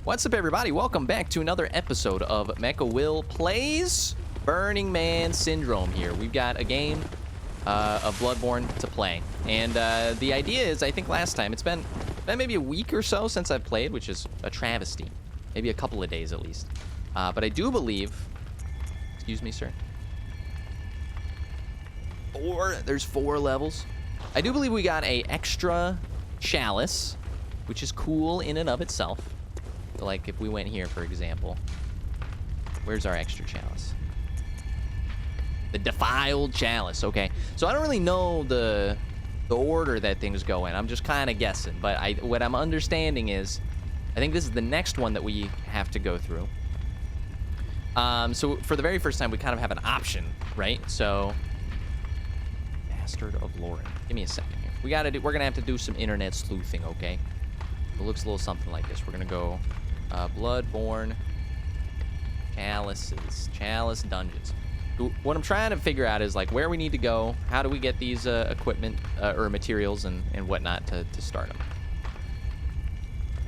What's up, everybody? Welcome back to another episode of Mecha Will Plays Burning Man Syndrome here. We've got a game of Bloodborne to play. And the idea is, I think last time, it's been maybe a week or so since I've played, which is a travesty. Maybe a couple of days at least. But I do believe... Excuse me, sir. There's 4 levels. I do believe we got a extra chalice, which is cool in and of itself. Like, if we went here, for example. Where's our extra chalice? The defiled chalice. Okay. So I don't really know the order that things go in. I'm just kind of guessing. But what I'm understanding is, I think this is the next one that we have to go through. So for the very first time, we kind of have an option, right? So, Bastard of Loran. Give me a second here. We're gonna have to do some internet sleuthing, okay? It looks a little something like this. We're gonna go Bloodborne Chalices, Chalice Dungeons. What I'm trying to figure out is like where we need to go, how do we get these equipment or materials and whatnot to start them.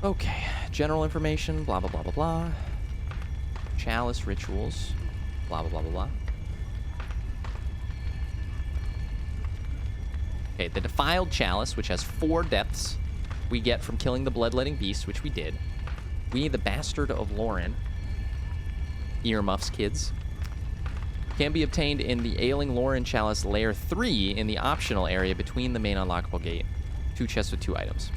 Okay, general information, blah, blah, blah, blah, blah. Chalice rituals, blah, blah, blah, blah, blah. Okay, the defiled chalice, which has 4 depths, we get from killing the bloodletting beast, which we did. We need the Bastard of Loran. Earmuffs, kids. Can be obtained in the Ailing Loran Chalice Layer 3 in the optional area between the main unlockable gate. 2 chests with 2 items.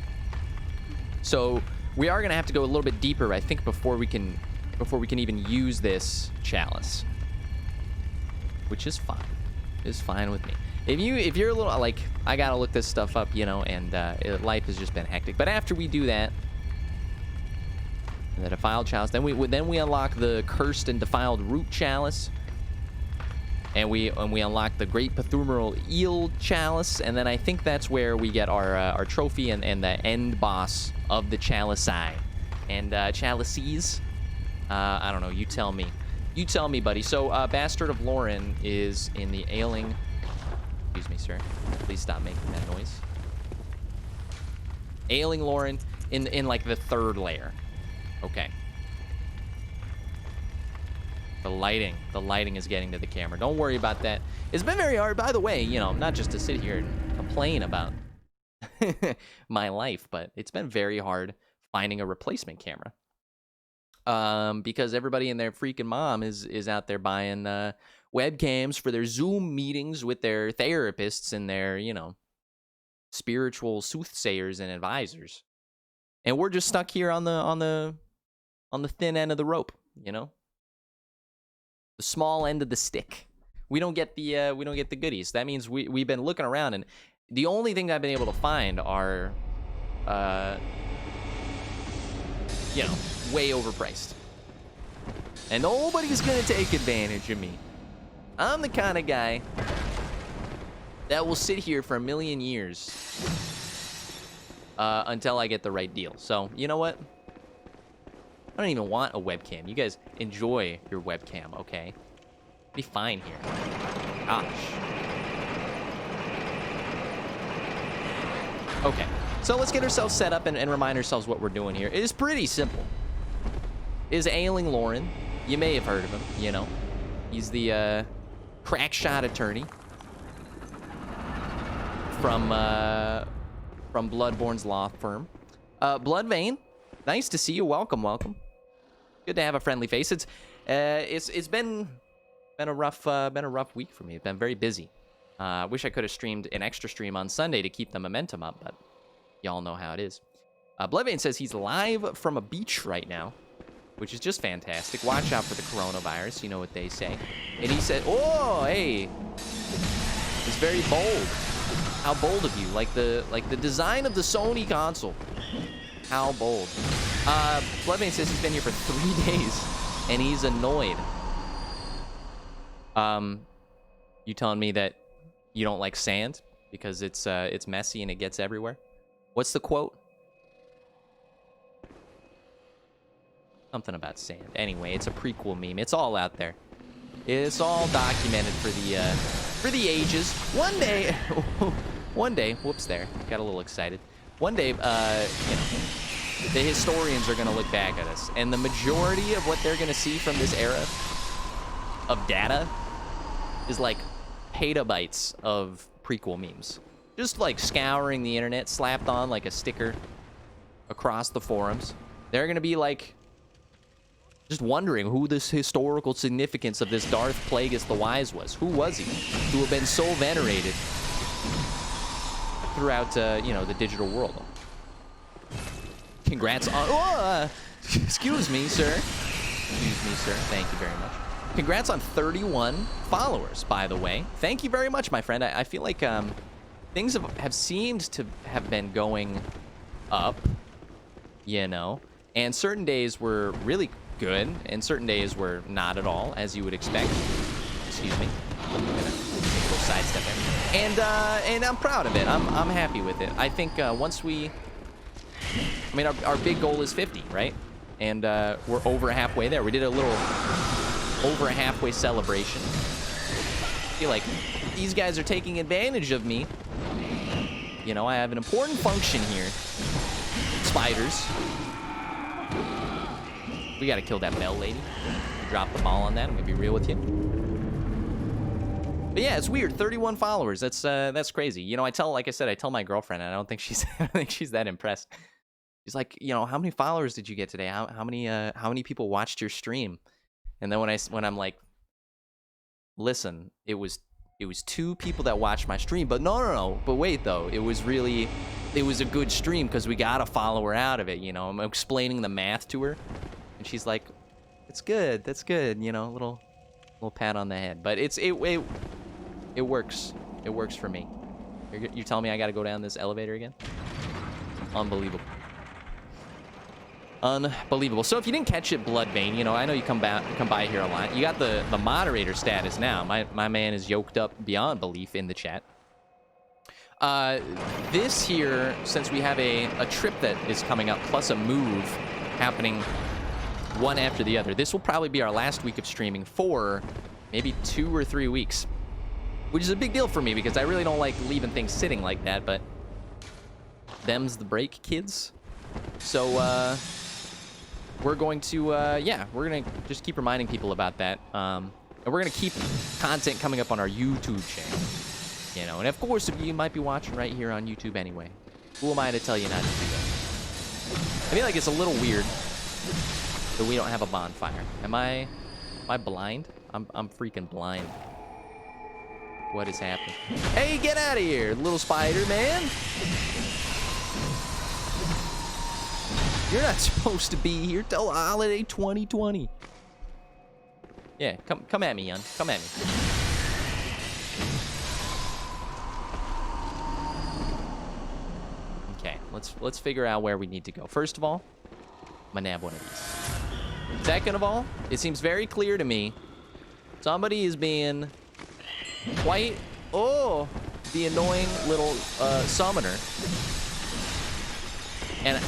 So we are gonna have to go a little bit deeper, I think, before we can even use this chalice, which is fine. It's fine with me. If you're a little like, I gotta look this stuff up, you know, and life has just been hectic. But after we do that, the defiled chalice, then we unlock the cursed and defiled root chalice, and we unlock the great pathumeral eel chalice, and then I think that's where we get our trophy and the end boss of the chalice and chalices. I don't know. You tell me. You tell me, buddy. So Bastard of Loran is in the Ailing. Excuse me, sir. Please stop making that noise. Ailing Loran in like the 3rd layer. Okay. The lighting is getting to the camera. Don't worry about that. It's been very hard, by the way, you know, not just to sit here and complain about my life, but it's been very hard finding a replacement camera. Because everybody and their freaking mom is out there buying webcams for their Zoom meetings with their therapists and their, you know, spiritual soothsayers and advisors. And we're just stuck here on the thin end of the rope, you know? The small end of the stick. We don't get the goodies. That means we've been looking around, and the only thing I've been able to find are you know, way overpriced. And nobody's gonna take advantage of me. I'm the kind of guy that will sit here for 1,000,000 years until I get the right deal. So, you know what? I don't even want a webcam. You guys enjoy your webcam, okay? Be fine here. Gosh. Okay. So let's get ourselves set up and remind ourselves what we're doing here. It is pretty simple. It is Ailing Loran. You may have heard of him, you know. He's the crack shot attorney from Bloodborne's law firm. Bloodvein, nice to see you. Welcome, welcome. Good to have a friendly face. It's been a rough week for me. It's been very busy. Wish I could have streamed an extra stream on Sunday to keep the momentum up, but y'all know how it is. Bloodvein says he's live from a beach right now, which is just fantastic. Watch out for the coronavirus. You know what they say. And he said, "Oh, hey, it's very bold. How bold of you! Like the design of the Sony console. How bold." Bloodvein says he's been here for 3 days, and he's annoyed. You telling me that you don't like sand because it's messy and it gets everywhere? What's the quote? Something about sand. Anyway, it's a prequel meme. It's all out there. It's all documented for the ages. One day, whoops, there. Got a little excited. One day, you know, the historians are going to look back at us, and the majority of what they're going to see from this era of data is like petabytes of prequel memes. Just like scouring the internet, slapped on like a sticker across the forums. They're going to be like just wondering who this historical significance of this Darth Plagueis the Wise was. Who was he to have been so venerated throughout, you know, the digital world? Congrats on... excuse me, sir. Excuse me, sir. Thank you very much. Congrats on 31 followers, by the way. Thank you very much, my friend. I feel like things have seemed to have been going up, you know, and certain days were really good, and certain days were not at all, as you would expect. Excuse me. I'm gonna take a little sidestep in. And I'm proud of it. I'm happy with it. I think once we... I mean, our big goal is 50, right? And we're over halfway there. We did a little over halfway celebration. I feel like these guys are taking advantage of me. You know, I have an important function here. Spiders. We gotta kill that bell lady. Drop the ball on that. I'm gonna be real with you. But yeah, it's weird. 31 followers. That's crazy. You know, like I said, I tell my girlfriend, and I don't think she's that impressed. She's like, you know, how many followers did you get today? How many people watched your stream? And then when I'm like, listen, it was 2 people that watched my stream, but no. But wait though, it was a good stream because we got a follower out of it. You know, I'm explaining the math to her, and she's like, it's good. That's good. You know, little pat on the head. But it works. It works for me. You're telling me I got to go down this elevator again? Unbelievable. Unbelievable. So if you didn't catch it, Bloodbane, you know, I know you come by here a lot. You got the moderator status now. My man is yoked up beyond belief in the chat. This here, since we have a trip that is coming up, plus a move happening one after the other, this will probably be our last week of streaming for maybe 2 or 3 weeks, which is a big deal for me because I really don't like leaving things sitting like that, but them's the break, kids. So, we're going to, yeah, we're going to just keep reminding people about that. And we're going to keep content coming up on our YouTube channel. You know, and of course, you might be watching right here on YouTube anyway. Who am I to tell you not to do that? I feel like it's a little weird that we don't have a bonfire. Am I blind? I'm freaking blind. What is happening? Hey, get out of here, little spider man. You're not supposed to be here till holiday 2020. Yeah, come at me, young. Come at me. Okay, let's figure out where we need to go. First of all, I'm gonna nab one of these. Second of all, it seems very clear to me somebody is being quite the annoying little summoner. And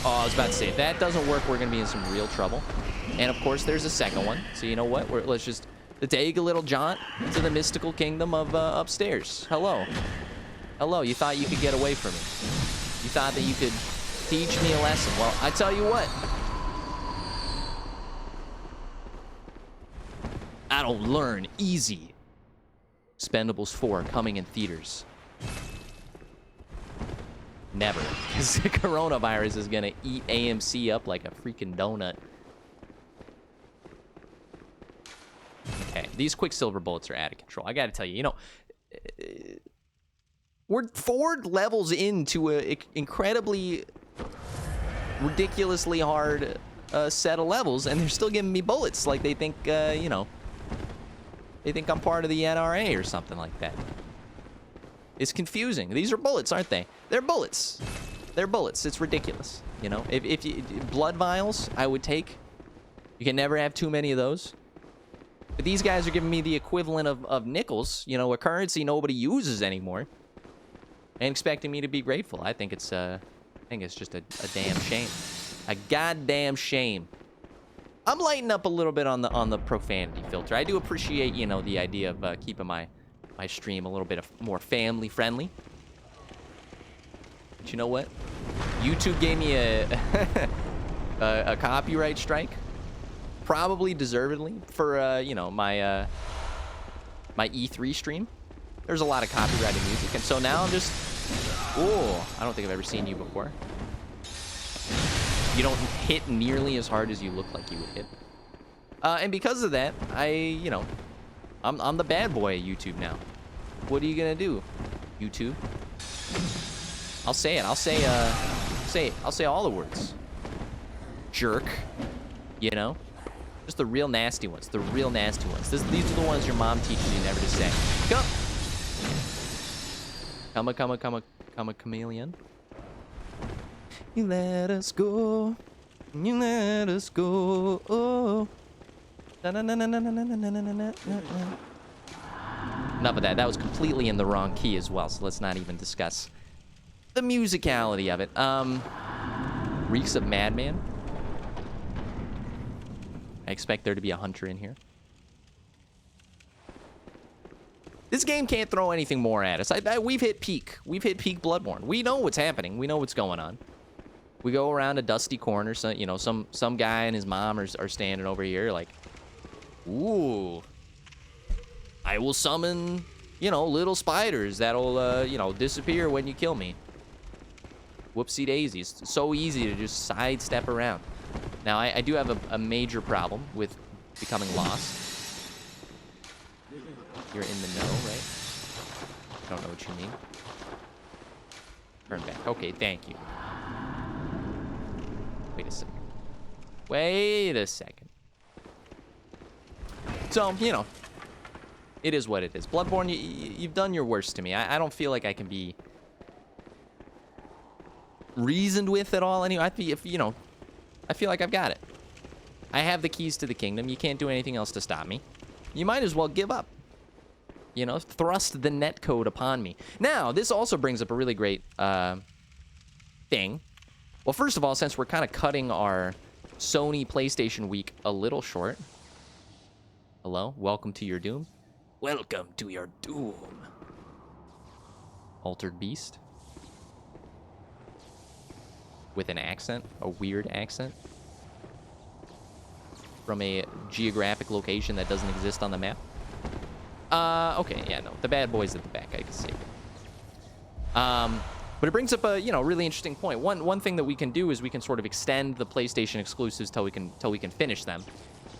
I was about to say, if that doesn't work, we're going to be in some real trouble. And, of course, there's a second one. So, you know what? Let's just take a little jaunt to the mystical kingdom of upstairs. Hello. Hello. You thought you could get away from me. You thought that you could teach me a lesson. Well, I tell you what. I don't learn easy. Expendables 4 coming in theaters. Never. Because the coronavirus is going to eat AMC up like a freaking donut. Okay, these Quicksilver bullets are out of control. I got to tell you, you know, we're 4 levels into an incredibly, ridiculously hard set of levels, and they're still giving me bullets like they think, you know, they think I'm part of the NRA or something like that. It's confusing. These are bullets, aren't they? They're bullets. They're bullets. It's ridiculous. You know, if you, blood vials, I would take. You can never have too many of those. But these guys are giving me the equivalent of nickels, you know, a currency nobody uses anymore, and expecting me to be grateful. I think it's just a damn shame. A goddamn shame. I'm lightening up a little bit on the profanity filter. I do appreciate, you know, the idea of keeping my stream a little bit more family friendly. But you know what? YouTube gave me a a copyright strike, probably deservedly, for you know, my my E3 stream. There's a lot of copyrighted music, and so now I'm just, oh, I don't think I've ever seen you before. You don't hit nearly as hard as you look like you would hit. And because of that, you know, I'm the bad boy at YouTube now. What are you gonna do, YouTube? I'll say it. I'll say all the words. Jerk. You know? Just the real nasty ones. The real nasty ones. These are the ones your mom teaches you never to say. Come a chameleon. You let us go. You let us go. Oh. Enough of that. That was completely in the wrong key as well, so let's not even discuss the musicality of it. Reeks of Madman. I expect there to be a hunter in here. This game can't throw anything more at us. We've hit peak. We've hit peak Bloodborne. We know what's happening. We know what's going on. We go around a dusty corner. So, you know, some guy and his mom are standing over here like, ooh, I will summon, you know, little spiders that'll, you know, disappear when you kill me. Whoopsie daisies. It's so easy to just sidestep around. Now, I do have a major problem with becoming lost. You're in the know, right? I don't know what you mean. Turn back. Okay, thank you. Wait a second. Wait a second. So, you know, it is what it is. Bloodborne, you've done your worst to me. I don't feel like I can be reasoned with at all. Anyway, you know, I feel like I've got it. I have the keys to the kingdom. You can't do anything else to stop me. You might as well give up. You know, thrust the netcode upon me. Now, this also brings up a really great thing. Well, first of all, since we're kind of cutting our Sony PlayStation week a little short. Hello? Welcome to your doom. Welcome to your doom. Altered Beast. With an accent. A weird accent. From a geographic location that doesn't exist on the map. Okay, yeah, no. The bad boy's at the back, I can see. But it brings up a, you know, really interesting point. One thing that we can do is we can sort of extend the PlayStation exclusives till we can finish them,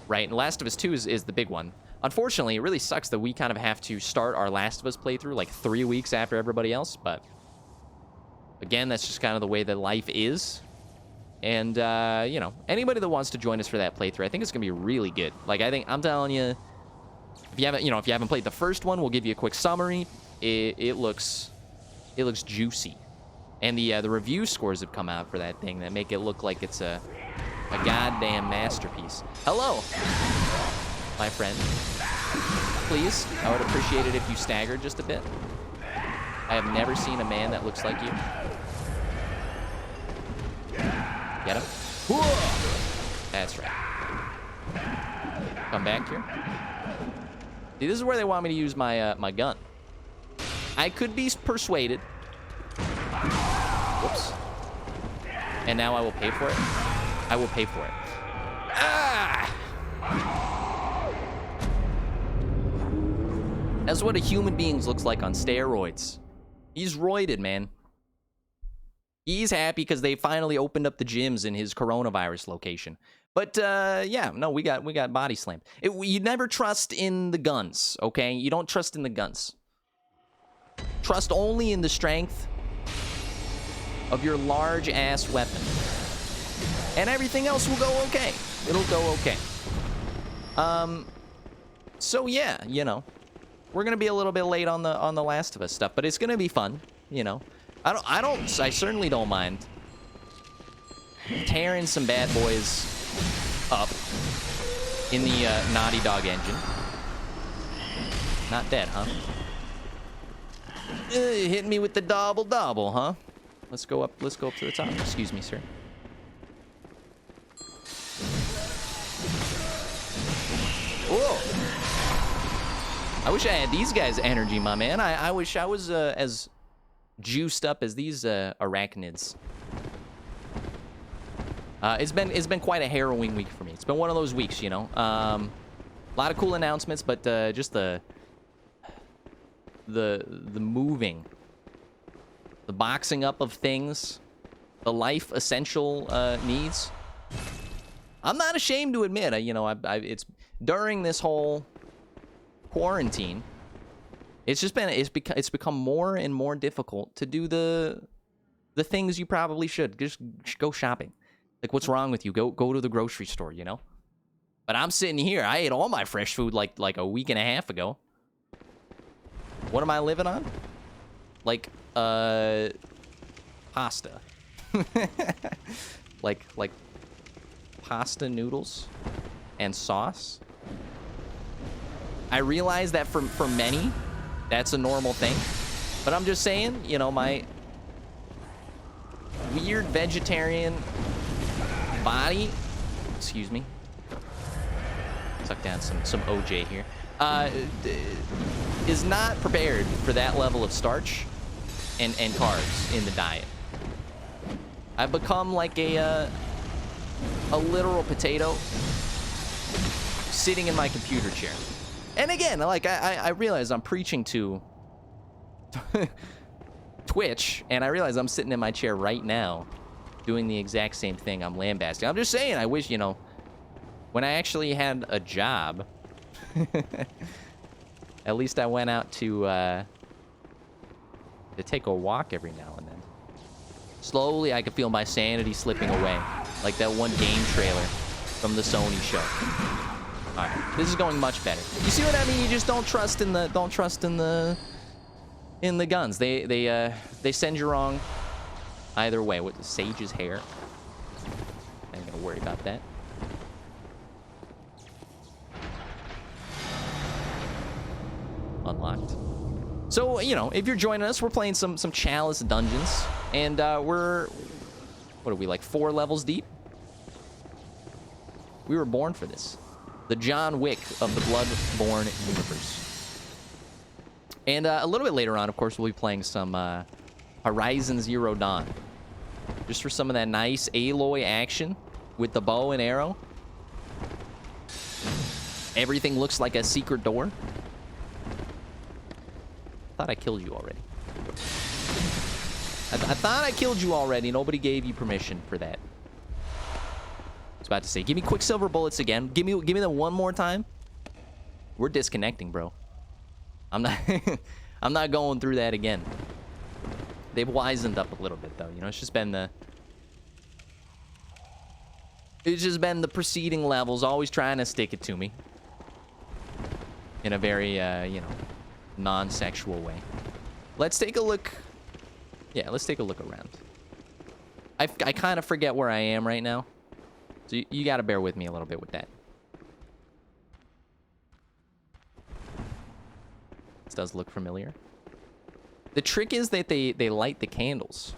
right? And Last of Us 2 is the big one. Unfortunately, it really sucks that we kind of have to start our Last of Us playthrough like 3 weeks after everybody else, but again, that's just kind of the way that life is. And, you know, anybody that wants to join us for that playthrough, I think it's going to be really good. Like, I'm telling you, if you haven't played the first one, we'll give you a quick summary. It looks juicy. And the review scores have come out for that thing that make it look like it's a goddamn masterpiece. Hello, my friend. Please, I would appreciate it if you staggered just a bit. I have never seen a man that looks like you. Get him? Whoa! That's right. Come back here. See, this is where they want me to use my my gun. I could be persuaded. Whoops. And now I will pay for it. I will pay for it. Ah! That's what a human being looks like on steroids. He's roided, man. He's happy because they finally opened up the gyms in his coronavirus location. But, yeah, no, we got body slammed. You never trust in the guns, okay? You don't trust in the guns. Trust only in the strength of your large-ass weapon. And everything else will go okay. It'll go okay. So, yeah, you know. We're going to be a little bit late on the Last of Us stuff, but it's going to be fun, you know. I certainly don't mind tearing some bad boys up in the Naughty Dog engine. Not dead, huh? Hitting me with the double, huh? Let's go up to the top. Excuse me, sir. Whoa! I wish I had these guys' energy, my man. I wish I was as juiced up as these arachnids. It's been quite a harrowing week for me. It's been one of those weeks, you know. A lot of cool announcements, but just the moving, the boxing up of things, the life essential needs. I'm not ashamed to admit, you know, it's during this whole quarantine, it's become more and more difficult to do the things you probably should. Just go shopping. Like, what's wrong with you? Go to the grocery store, you know? But I'm sitting here. I ate all my fresh food like a week and a half ago. What am I living on? Like pasta. like pasta noodles and sauce. I realize that for many, that's a normal thing. But I'm just saying, you know, my weird vegetarian body, excuse me, suck down some OJ here, is not prepared for that level of starch and carbs in the diet. I've become like a literal potato sitting in my computer chair. And again, like I realize I'm preaching to Twitch, and I realize I'm sitting in my chair right now doing the exact same thing. I'm lambasting. I'm just saying, I wish, you know, when I actually had a job, at least I went out to take a walk every now and then. Slowly, I could feel my sanity slipping away, like that one game trailer from the Sony show. All right, this is going much better. You see what I mean? You just don't trust in the guns. They send you wrong either way. What, Sage's hair? I ain't gonna worry about that. Unlocked. So, you know, if you're joining us, we're playing some Chalice dungeons, and we're, what are we, like 4 levels deep? We were born for this. The John Wick of the Bloodborne universe. And a little bit later on, of course, we'll be playing some Horizon Zero Dawn. Just for some of that nice Aloy action with the bow and arrow. Everything looks like a secret door. Thought I killed you already. I thought I killed you already. Nobody gave you permission for that. I was about to say, give me quicksilver bullets again. Give me them one more time. We're disconnecting, bro. I'm not I'm not going through that again. They've wisened up a little bit though. You know, it's just been the preceding levels always trying to stick it to me in a very you know, non-sexual way. Let's take a look. Yeah, let's take a look around. I kind of forget where I am right now, so you got to bear with me a little bit with that. This does look familiar. The trick is that they light the candles.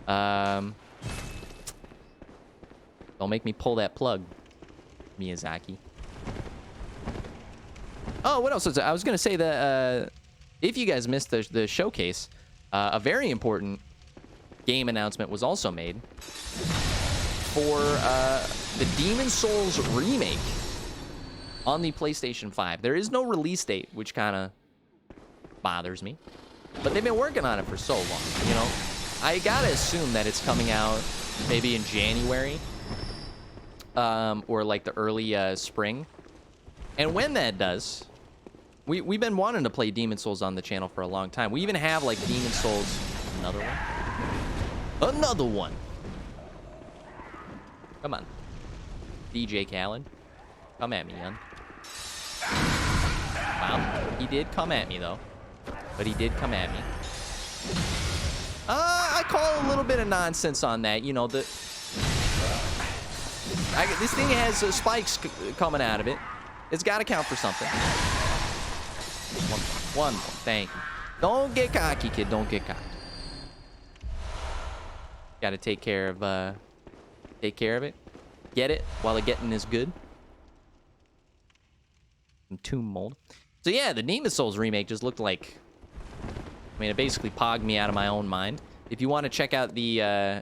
Don't make me pull that plug, Miyazaki. Oh, what else was I was gonna say that if you guys missed the showcase, a very important game announcement was also made for the Demon's Souls remake on the PlayStation 5. There is no release date, which kind of bothers me, but they've been working on it for so long. You know, I gotta assume that it's coming out maybe in January, or like the early spring. And when that does, we've been wanting to play Demon's Souls on the channel for a long time. We even have like Demon's Souls, another one. Come on, DJ Khaled, come at me, young. Wow, he did come at me though, but he did come at me. I call a little bit of nonsense on that. You know, this thing has spikes coming out of it. It's got to count for something. One more. Thank you. Don't get cocky, kid. Don't get cocky. Got to take care of it. Get it while the getting is good. Some tomb mold. So yeah, the Demon's Souls remake just looked like, I mean, it basically pogged me out of my own mind. If you want to check out the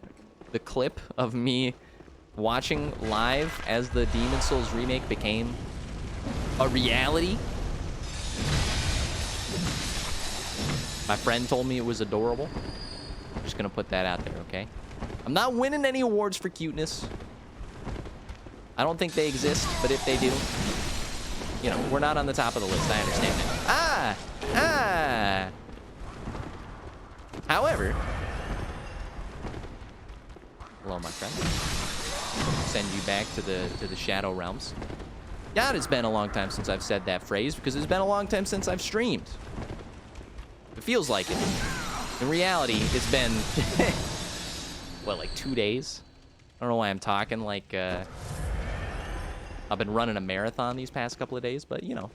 clip of me watching live as the Demon Souls remake became a reality. My friend told me it was adorable. I'm just gonna put that out there, okay? I'm not winning any awards for cuteness. I don't think they exist, but if they do, you know, we're not on the top of the list. I understand that. Ah! However, hello, my friend. Send you back to the Shadow Realms. God, it's been a long time since I've said that phrase because it's been a long time since I've streamed. It feels like it. In reality, it's been what, like 2 days? I don't know why I'm talking like I've been running a marathon these past couple of days, but you know,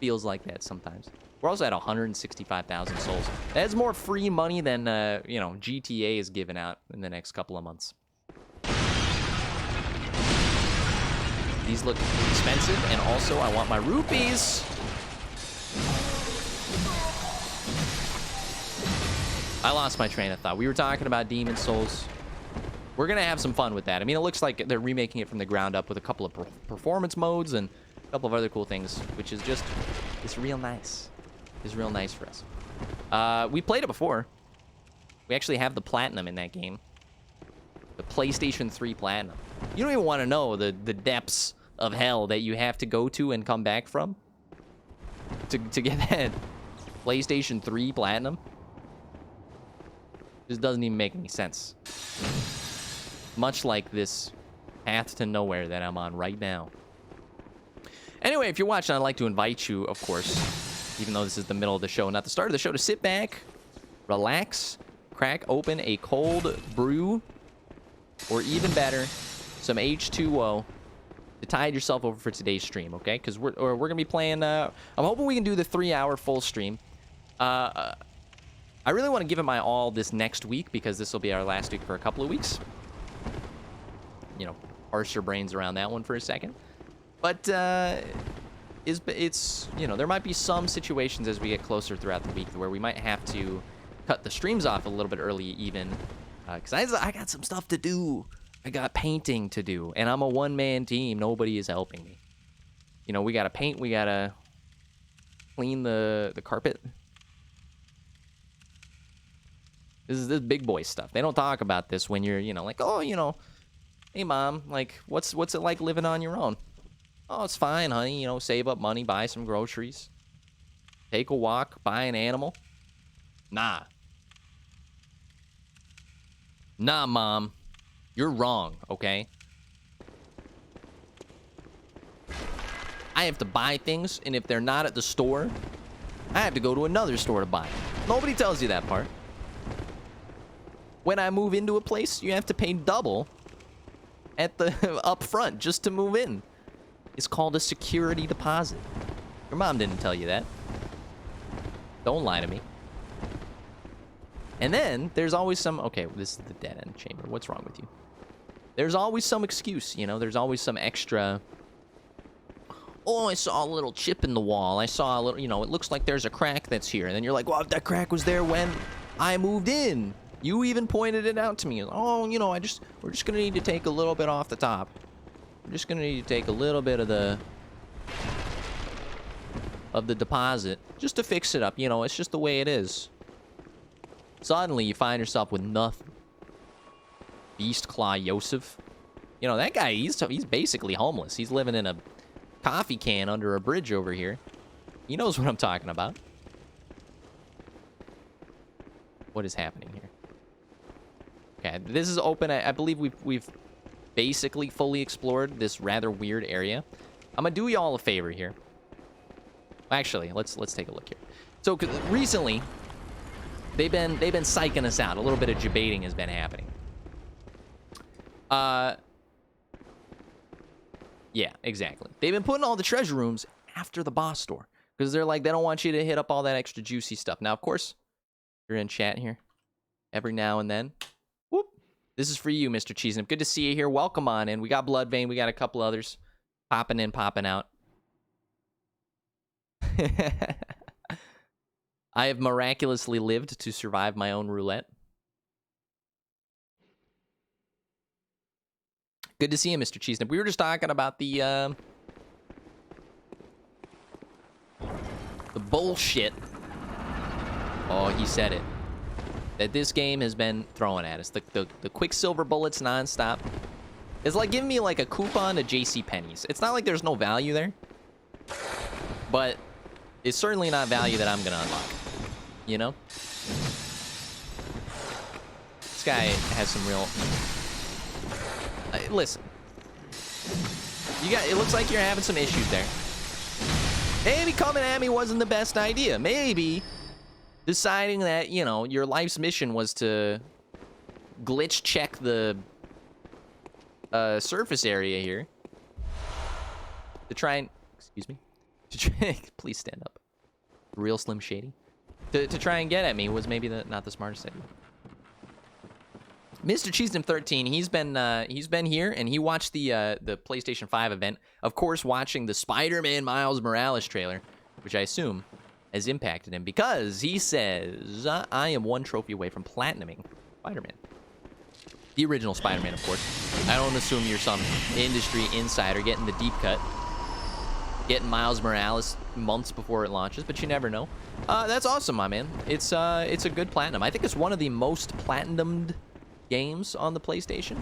feels like that sometimes. We're also at 165,000 souls. That's more free money than you know, GTA is giving out in the next couple of months. These look expensive, and also I want my rupees. I lost my train of thought. We were talking about Demon Souls. We're gonna have some fun with that. I mean, it looks like they're remaking it from the ground up with a couple of performance modes and a couple of other cool things, which is just, it's real nice. It's real nice for us. We played it before. We actually have the platinum in that game. The PlayStation 3 platinum. You don't even want to know the depths of hell that you have to go to and come back from to get that PlayStation 3 platinum. Just doesn't even make any sense. Much like this path to nowhere that I'm on right now. Anyway, if you're watching, I'd like to invite you, of course, even though this is the middle of the show, not the start of the show, to sit back, relax, crack open a cold brew, or even better, some H2O, to tide yourself over for today's stream, okay? Because we're gonna be playing. I'm hoping we can do the 3-hour full stream. I really want to give it my all this next week because this will be our last week for a couple of weeks. You know, parse your brains around that one for a second. But it's you know, there might be some situations as we get closer throughout the week where we might have to cut the streams off a little bit early, even because I got some stuff to do. I got painting to do, and I'm a one-man team. Nobody is helping me. You know, we gotta paint. We gotta clean the carpet. This is big boy stuff. They don't talk about this when you're, you know, like, oh, you know, hey mom, like, what's it like living on your own? Oh, it's fine, honey. You know, save up money, buy some groceries, take a walk, buy an animal. Nah, mom, you're wrong. Okay, I have to buy things, and if they're not at the store, I have to go to another store to buy them. Nobody tells you that part. When I move into a place, you have to pay double at the up front just to move in. It's called a security deposit. Your mom didn't tell you that. Don't lie to me. And then there's always some, okay, this is the dead end chamber. What's wrong with you? There's always some excuse, you know, there's always some extra. Oh, I saw a little chip in the wall. I saw a little, you know, it looks like there's a crack that's here. And then you're like, well, that crack was there when I moved in. You even pointed it out to me. Oh, you know, we're just gonna need to take a little bit off the top. We're just gonna need to take a little bit of the deposit just to fix it up. You know, it's just the way it is. Suddenly, you find yourself with nothing. Beast Claw Yosef. You know, that guy, he's basically homeless. He's living in a coffee can under a bridge over here. He knows what I'm talking about. What is happening here? Okay, this is open. I believe we've basically fully explored this rather weird area. I'm gonna do y'all a favor here. Actually, let's take a look here. So recently, they've been psyching us out. A little bit of debating has been happening. Yeah, exactly. They've been putting all the treasure rooms after the boss store because they're like, they don't want you to hit up all that extra juicy stuff. Now, of course, you're in chat here every now and then. Whoop. This is for you, Mr. Cheesenip. Good to see you here. Welcome on in. We got Bloodvein. We got a couple others popping in, popping out. I have miraculously lived to survive my own roulette. Good to see you, Mr. Cheesenip. We were just talking about the bullshit. Oh, he said it. That this game has been throwing at us. The Quicksilver bullets nonstop. It's like giving me like a coupon to JCPenney's. It's not like there's no value there. But it's certainly not value that I'm going to unlock. You know? This guy has some real... listen. It looks like you're having some issues there. Maybe coming at me wasn't the best idea. Maybe deciding that, you know, your life's mission was to glitch check the surface area here. To try and... Excuse me. Please stand up. Real Slim Shady. To try and get at me was maybe not the smartest idea. Mr. Cheesedom 13, he's been here and he watched the PlayStation 5 event. Of course, watching the Spider-Man Miles Morales trailer, which I assume has impacted him because he says, I am one trophy away from platinuming Spider-Man. The original Spider-Man, of course. I don't assume you're some industry insider getting the deep cut. Getting Miles Morales months before it launches, but you never know. That's awesome, my man. It's a good platinum. I think it's one of the most platinumed games on the PlayStation.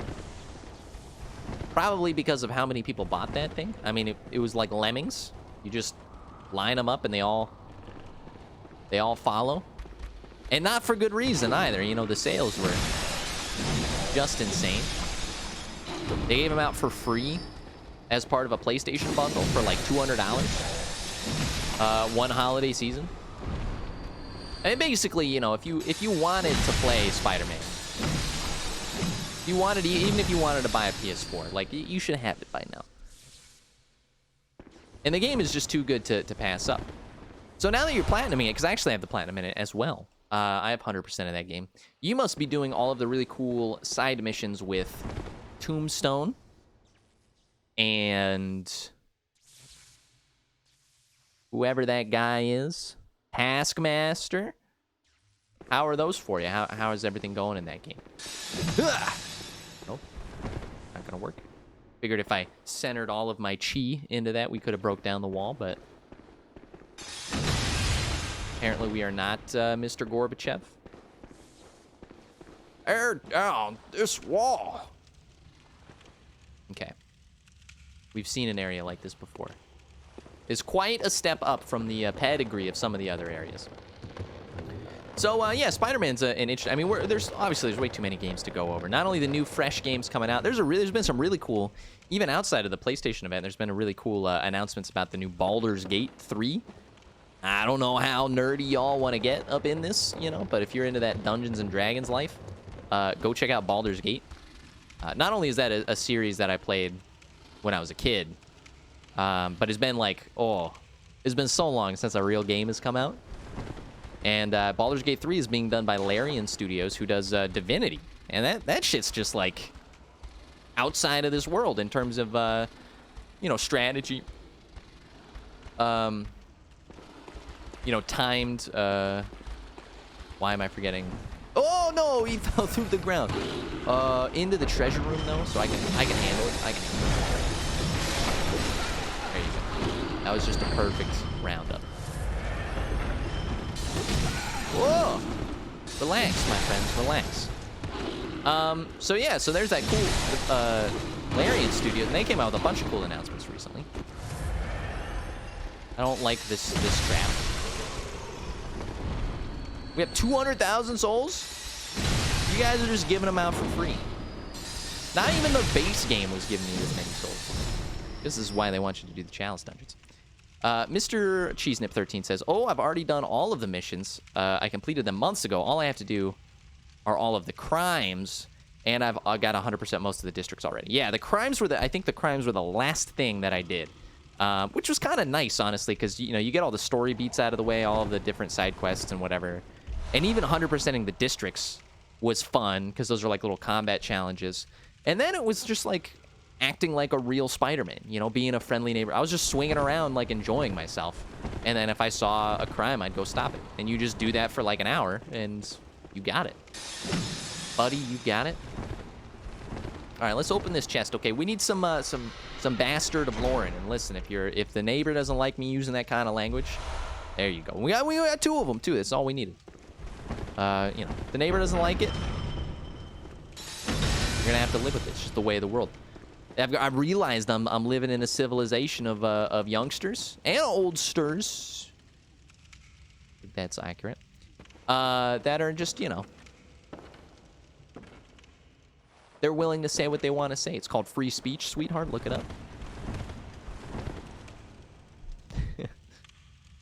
Probably because of how many people bought that thing. I mean, it was like lemmings. You just line them up and they all follow. And not for good reason either. You know, the sales were just insane. They gave them out for free as part of a PlayStation bundle for like $200 one holiday season. And basically, you know, if you wanted to play Spider-Man, even if you wanted to buy a PS4, like you should have it by now. And the game is just too good to pass up. So now that you're platinuming it, because I actually have the platinum in it as well. I have 100% of that game. You must be doing all of the really cool side missions with Tombstone and whoever that guy is, Taskmaster. How are those for you? How is everything going in that game? Nope, not gonna work. Figured if I centered all of my chi into that, we could have broke down the wall, but apparently we are not Mr. Gorbachev. Tear down this wall. Okay. We've seen an area like this before. It's quite a step up from the pedigree of some of the other areas. So, yeah, Spider-Man's an interesting... I mean, there's way too many games to go over. Not only the new, fresh games coming out, there's been some really cool... Even outside of the PlayStation event, there's been a really cool announcements about the new Baldur's Gate 3. I don't know how nerdy y'all want to get up in this, you know, but if you're into that Dungeons & Dragons life, go check out Baldur's Gate. Not only is that a series that I played when I was a kid, but it's been like, it's been so long since a real game has come out. And Baldur's Gate 3 is being done by Larian Studios, who does Divinity. And that shit's just like outside of this world in terms of, you know, strategy. You know, timed, why am I forgetting? Oh no, he fell through the ground. Into the treasure room though, so I can handle it. I can handle it. There you go. That was just a perfect roundup. Whoa! Relax, my friends, relax. So yeah, so there's that cool Larian Studios, and they came out with a bunch of cool announcements recently. I don't like this trap. We have 200,000 souls? You guys are just giving them out for free. Not even the base game was giving me this many souls. This is why they want you to do the chalice dungeons. Mr. Cheesenip13 says, oh, I've already done all of the missions. I completed them months ago. All I have to do are all of the crimes, and I've got 100% most of the districts already. Yeah, the crimes were I think the crimes were the last thing that I did, which was kind of nice, honestly, because, you know, you get all the story beats out of the way, all of the different side quests and whatever. And even 100%ing the districts was fun, because those are like little combat challenges. And then it was just like acting like a real Spider-Man, you know, being a friendly neighbor. I was just swinging around, like, enjoying myself. And then if I saw a crime, I'd go stop it. And you just do that for like an hour, and you got it. Buddy, you got it. All right, let's open this chest. Okay, we need some bastard of Loran. And listen, if the neighbor doesn't like me using that kind of language, there you go. We got 2 of them too. That's all we needed. You know, if the neighbor doesn't like it, you're gonna have to live with it. It's just the way of the world. I've realized I'm living in a civilization of youngsters and oldsters. I think that's accurate. That are just, you know, they're willing to say what they want to say. It's called free speech, sweetheart. Look it up.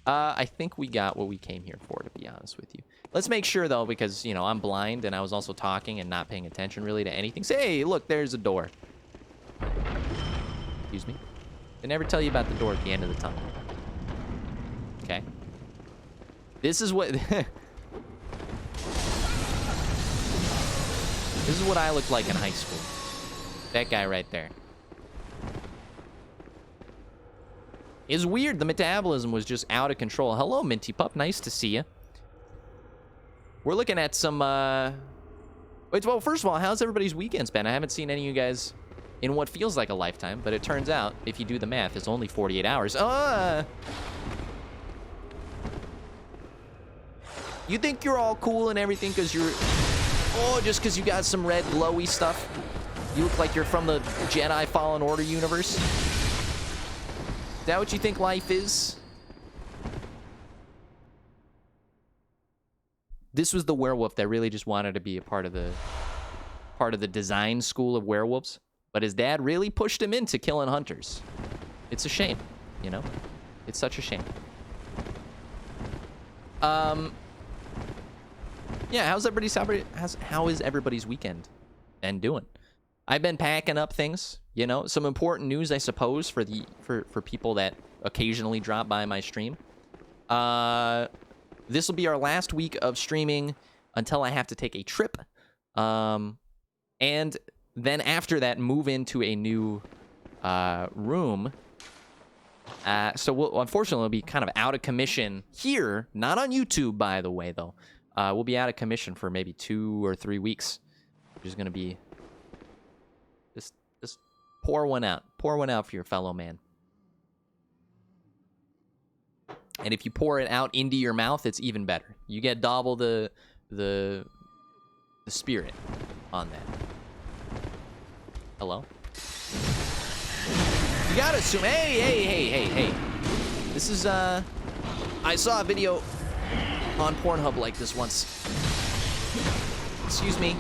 I think we got what we came here for, to be honest with you. Let's make sure, though, because, you know, I'm blind, and I was also talking and not paying attention, really, to anything. Say, hey, look, there's a door. Excuse me. They never tell you about the door at the end of the tunnel. Okay. This is what... This is what I looked like in high school. That guy right there. It's weird. The metabolism was just out of control. Hello, Minty Pup. Nice to see you. We're looking at some... Wait, well, first of all, how's everybody's weekends been? I haven't seen any of you guys in what feels like a lifetime, but it turns out, if you do the math, it's only 48 hours. You think you're all cool and everything because you're... Oh, just because you got some red glowy stuff? You look like you're from the Jedi Fallen Order universe? Is that what you think life is? This was the werewolf that really just wanted to be a part of the design school of werewolves. But his dad really pushed him into killing hunters. It's a shame, you know? It's such a shame. Yeah, how is everybody's weekend and doing? I've been packing up things, you know, some important news, I suppose, for people that occasionally drop by my stream. This will be our last week of streaming until I have to take a trip. And then after that, move into a new room. So unfortunately, we'll be kind of out of commission here. Not on YouTube, by the way, though. We'll be out of commission for maybe 2 or 3 weeks. Which is going to be... Just pour one out. Pour one out for your fellow man. And if you pour it out into your mouth, it's even better. You get double the spirit on that. Hello? You gotta assume... Hey. This is, I saw a video on Pornhub like this once. Excuse me.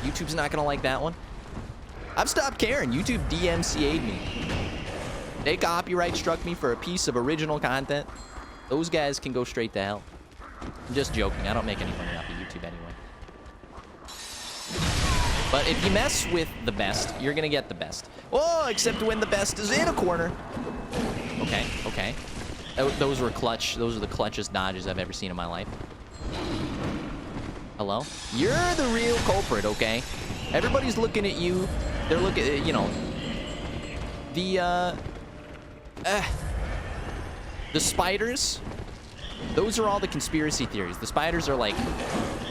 YouTube's not gonna like that one. I've stopped caring. YouTube DMCA'd me. They copyright struck me for a piece of original content. Those guys can go straight to hell. I'm just joking. I don't make any money off of YouTube anyway. But if you mess with the best, you're gonna get the best. Oh, except when the best is in a corner. Okay. Those were clutch. Those are the clutchest dodges I've ever seen in my life. Hello? You're the real culprit, okay? Everybody's looking at you. They're looking at, you know, the spiders. Those are all the conspiracy theories. The spiders are like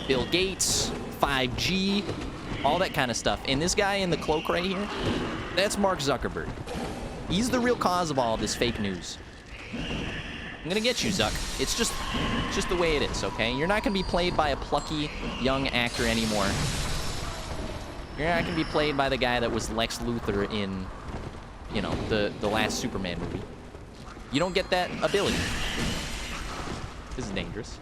Bill Gates, 5G, all that kind of stuff. And this guy in the cloak right here, that's Mark Zuckerberg. He's the real cause of all of this fake news. I'm gonna get you, Zuck. It's just the way it is, okay? You're not gonna be played by a plucky young actor anymore. You're not gonna be played by the guy that was Lex Luthor in, you know, the last Superman movie. You don't get that ability. This is dangerous.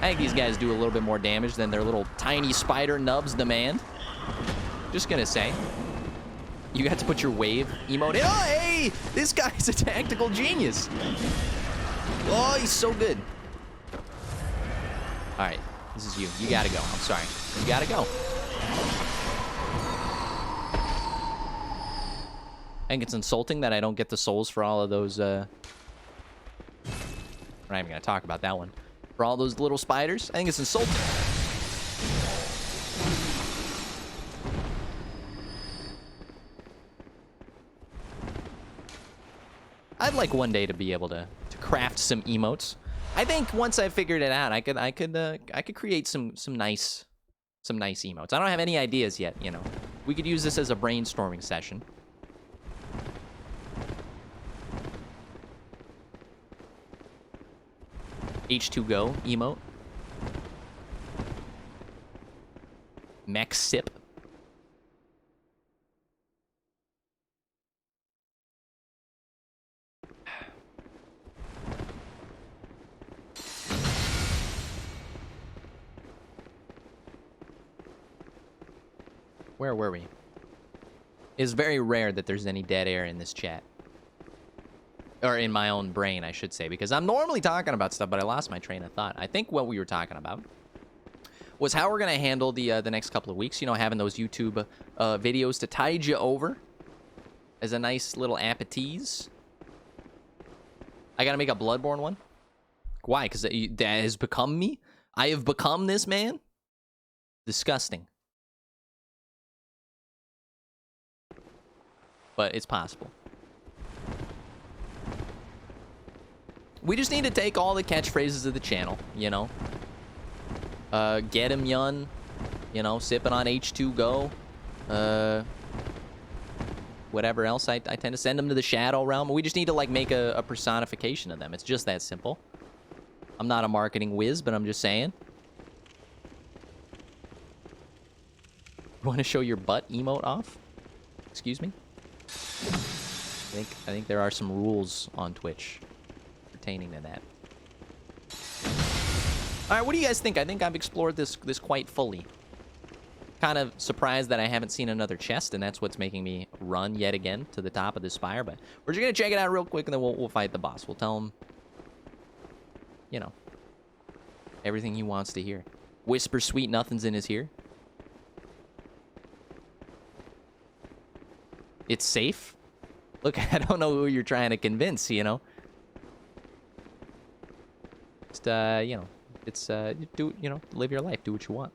I think these guys do a little bit more damage than their little tiny spider nubs demand. Just gonna say. You got to put your wave emote in. Oh, hey! This guy's a tactical genius. Oh, he's so good. All right, this is you. You gotta go. I'm sorry. You gotta go. I think it's insulting that I don't get the souls for all of those, we're not even gonna talk about that one. For all those little spiders, I think it's insulting. I'd like one day to be able to craft some emotes. I think once I figured it out, I could create some nice some nice emotes. I don't have any ideas yet, you know. We could use this as a brainstorming session. H2Go emote. Mech sip. Where were we? It's very rare that there's any dead air in this chat. Or in my own brain, I should say. Because I'm normally talking about stuff, but I lost my train of thought. I think what we were talking about was how we're going to handle the next couple of weeks. You know, having those YouTube videos to tide you over as a nice little appetize. I got to make a Bloodborne one. Why? Because that has become me? I have become this man? Disgusting. But it's possible. We just need to take all the catchphrases of the channel, you know. Get him, yun. You know, sipping on H2Go. Whatever else I tend to send them to the Shadow Realm. We just need to, like, make a personification of them. It's just that simple. I'm not a marketing whiz, but I'm just saying. You want to show your butt emote off? Excuse me? I think there are some rules on Twitch pertaining to that. All right, what do you guys think? I think I've explored this quite fully. Kind of surprised that I haven't seen another chest, and that's what's making me run yet again to the top of this spire. But we're just gonna check it out real quick, and then we'll fight the boss. We'll tell him, you know, everything he wants to hear. Whisper sweet nothings in his ear. It's safe. Look, I don't know who you're trying to convince, you know. Just, you know, it's, do, you know, live your life. Do what you want.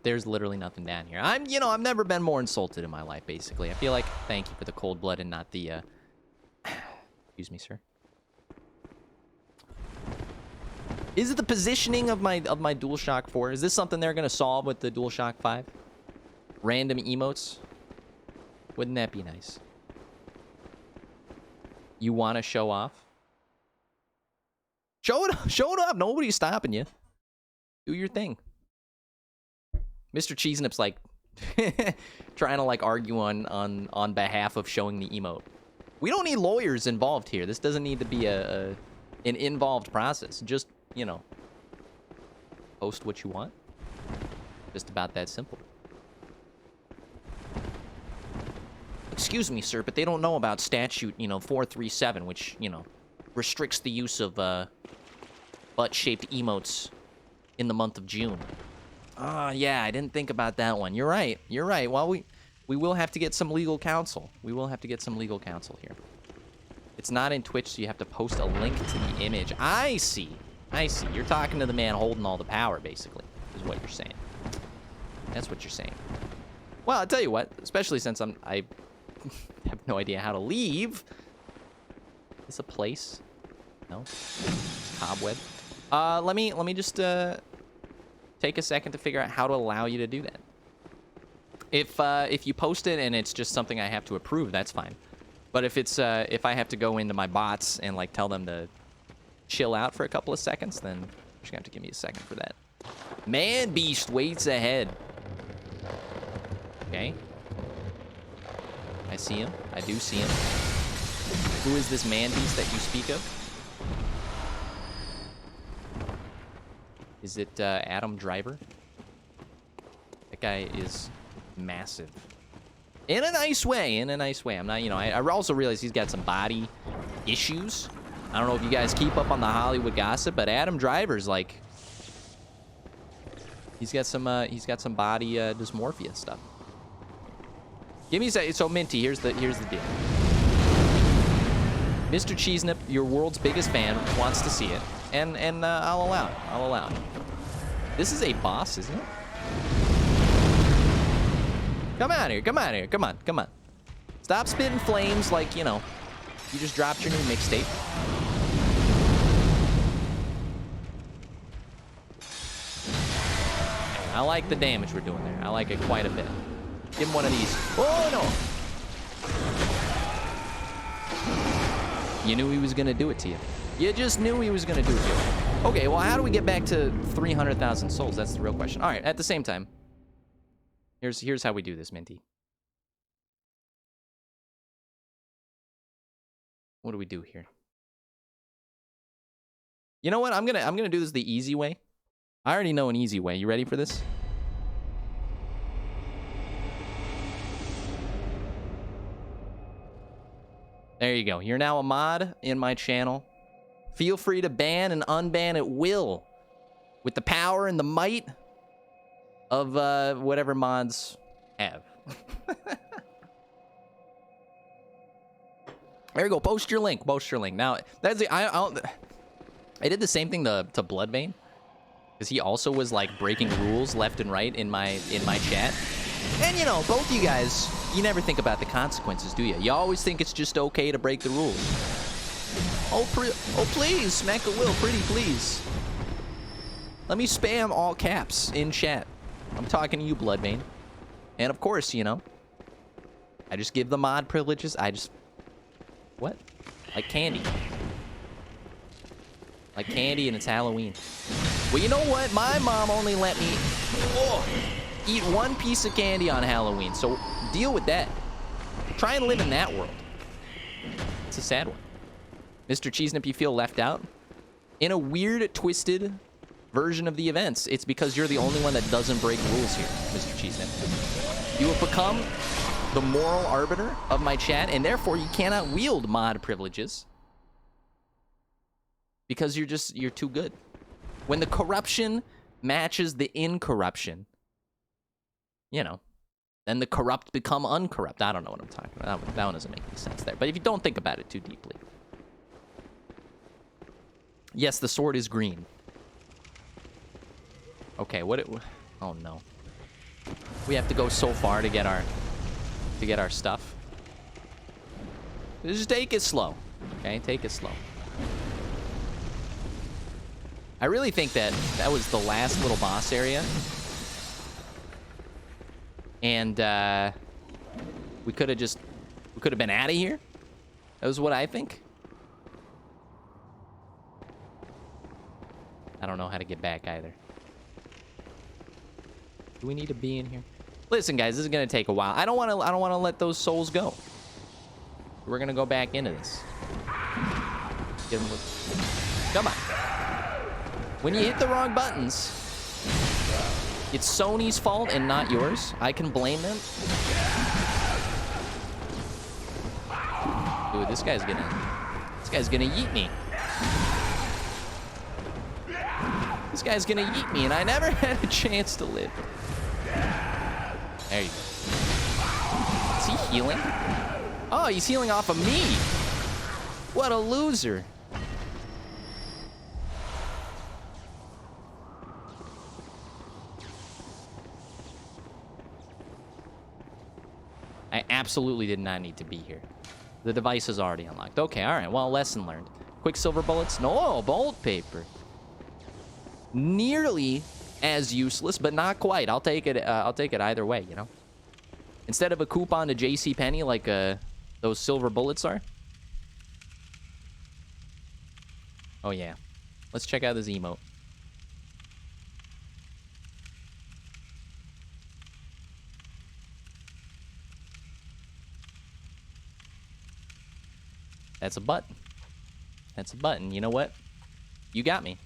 There's literally nothing down here. You know, I've never been more insulted in my life, basically. I feel like, thank you for the cold blood and not the, excuse me, sir. Is it the positioning of my DualShock 4? Is this something they're gonna solve with the DualShock 5? Random emotes? Wouldn't that be nice? You want to show off? Show it up. Nobody's stopping you. Do your thing. Mr. Cheesenip's like trying to like argue on behalf of showing the emote. We don't need lawyers involved here. This doesn't need to be an involved process. Just, you know, post what you want. Just about that simple. Excuse me, sir, but they don't know about statute, you know, 437, which, you know, restricts the use of butt-shaped emotes in the month of June. Ah, yeah, I didn't think about that one. You're right. You're right. Well, we will have to get some legal counsel. We will have to get some legal counsel here. It's not in Twitch, so you have to post a link to the image. I see. I see. You're talking to the man holding all the power, basically, is what you're saying. That's what you're saying. Well, I'll tell you what, especially since I have no idea how to leave. Is this a place? No? Cobweb. Let me just take a second to figure out how to allow you to do that. If you post it and it's just something I have to approve, that's fine. But if it's if I have to go into my bots and like tell them to chill out for a couple of seconds, then you're just gonna have to give me a second for that. Man Beast waits ahead. Okay. I see him. I do see him. Who is this man beast that you speak of? Is it Adam Driver? That guy is massive. In a nice way. In a nice way. I'm not, you know, I also realize he's got some body issues. I don't know if you guys keep up on the Hollywood gossip, but Adam Driver's like, he's got some body dysmorphia stuff. Give me a second. So Minty, here's the deal. Mr. Cheesenip, your world's biggest fan, wants to see it, and I'll allow it. I'll allow it. This is a boss, isn't it? Come out here. Come out here. Come on. Come on. Stop spitting flames like, you know, you just dropped your new mixtape. I like the damage we're doing there. I like it quite a bit. Give him one of these. Oh, no. You knew he was going to do it to you. You just knew he was going to do it to you. Okay, well, how do we get back to 300,000 souls? That's the real question. All right, at the same time, here's how we do this, Minty. What do we do here? You know what? I'm gonna do this the easy way. I already know an easy way. You ready for this? There you go. You're now a mod in my channel. Feel free to ban and unban at will with the power and the might of whatever mods have. There you go. Post your link. Post your link. Now, that's the I did the same thing to Bloodbane, because he also was like breaking rules left and right in my chat. And you know, both you guys, you never think about the consequences, do you? You always think it's just okay to break the rules. Oh please, smack a will, pretty please. Let me spam all caps in chat. I'm talking to you, Bloodbane. And of course, you know, I just give the mod privileges. What? Like candy. Like candy, and it's Halloween. Well, you know what? My mom only let me eat one piece of candy on Halloween, so deal with that. Try and live in that world. It's a sad one. Mr. Cheesenip, you feel left out? In a weird, twisted version of the events, it's because you're the only one that doesn't break rules here, Mr. Cheesenip. You have become the moral arbiter of my chat, and therefore you cannot wield mod privileges because you're too good. When the corruption matches the incorruption, you know, then the corrupt become uncorrupt. I don't know what I'm talking about. That one doesn't make any sense there. But if you don't think about it too deeply. Yes, the sword is green. Okay, oh no. We have to go so far to get our stuff. Just take it slow. Okay, take it slow. I really think that was the last little boss area. And we could have been out of here. That was what I think. I don't know how to get back either. Do we need to be in here? Listen, guys, this is gonna take a while. I don't want to let those souls go. We're gonna go back into this. Get them. Come on. When you hit the wrong buttons, it's Sony's fault and not yours. I can blame them. Dude, this guy's gonna yeet me. This guy's gonna yeet me, and I never had a chance to live. There you go. Is he healing? Oh, he's healing off of me. What a loser. I absolutely did not need to be here. The device is already unlocked. Okay, all right. Well, lesson learned. Quicksilver bullets? No, bolt paper. Nearly as useless, but not quite. I'll take it. I'll take it either way. You know. Instead of a coupon to JCPenney like those silver bullets are. Oh yeah. Let's check out this emote. That's a button. That's a button. You know what? You got me.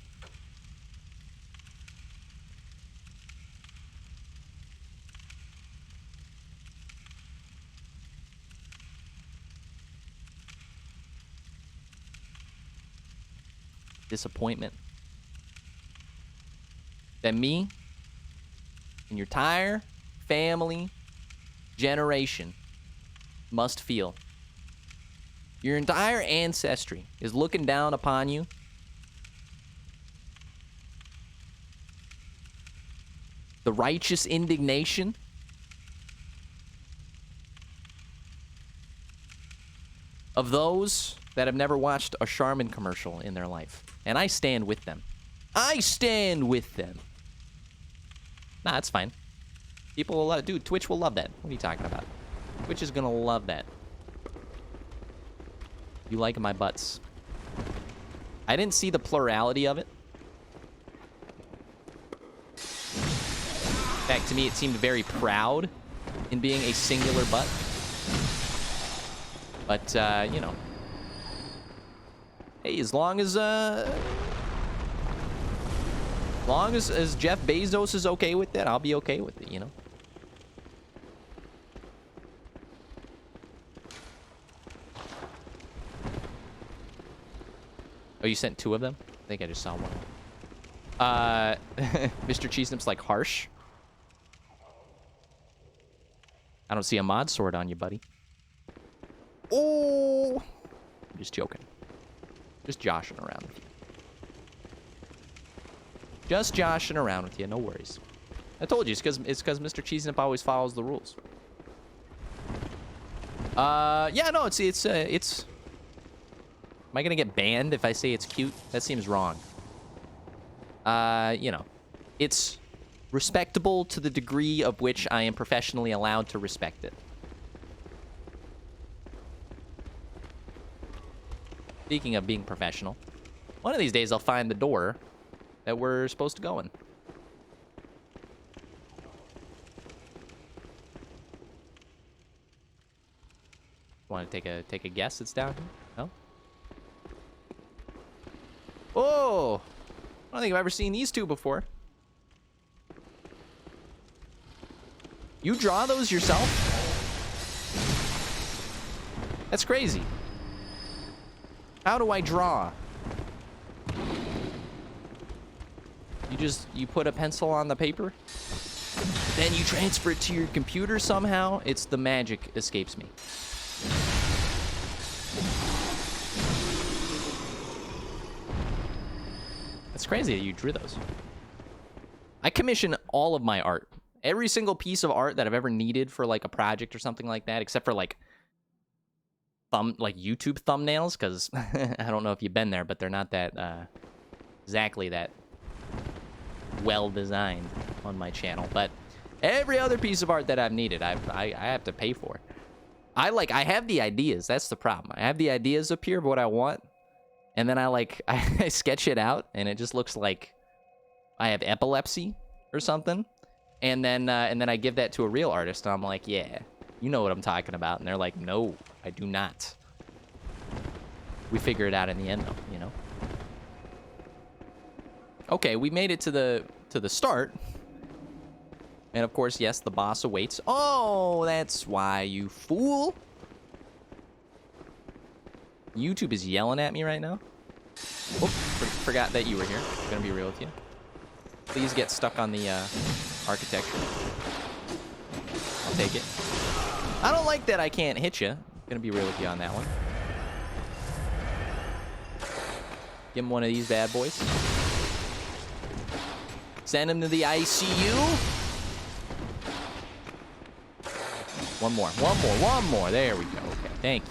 Disappointment that me and your entire family generation must feel. Your entire ancestry is looking down upon you. The righteous indignation of those that have never watched a Charmin commercial in their life. And I stand with them. I stand with them. Nah, it's fine. People will love... Dude, Twitch will love that. What are you talking about? Twitch is gonna love that. You like my butts. I didn't see the plurality of it. In fact, to me, it seemed very proud in being a singular butt. But, you know. Hey, as long as Jeff Bezos is okay with that, I'll be okay with it, you know? Oh, you sent 2 of them? I think I just saw one. Mr. Cheesenip's like harsh. I don't see a mod sword on you, buddy. Oh! I'm just joking. Just joshing around with you. Just joshing around with you, no worries. I told you, it's because Mr. Cheesenip always follows the rules. Yeah, no, it's... Am I gonna get banned if I say it's cute? That seems wrong. You know, it's respectable to the degree of which I am professionally allowed to respect it. Speaking of being professional, one of these days I'll find the door that we're supposed to go in. Want to take a guess? It's down here? No? Oh! I don't think I've ever seen these two before. You draw those yourself? That's crazy. How do I draw? You put a pencil on the paper? Then you transfer it to your computer somehow? It's the magic escapes me. It's crazy that you drew those. I commission all of my art. Every single piece of art that I've ever needed for like a project or something like that, except for like YouTube thumbnails, because I don't know if you've been there, but they're not that exactly that well designed on my channel. But every other piece of art that I've needed, I have to pay for. I have the ideas. That's the problem. I have the ideas up here of what I want, and then I sketch it out, and it just looks like I have epilepsy or something. And then I give that to a real artist, and I'm like, yeah, you know what I'm talking about. And they're like, no, I do not. We figure it out in the end, though, you know. Okay, we made it to the start. And of course, yes, the boss awaits. Oh, that's why, you fool. YouTube is yelling at me right now. Oh, forgot that you were here. I'm gonna be real with you. Please get stuck on the architecture. I'll take it. I don't like that I can't hit you. I'm gonna be real with you on that one. Give him one of these bad boys. Send him to the ICU. One more. There we go. Okay, thank you.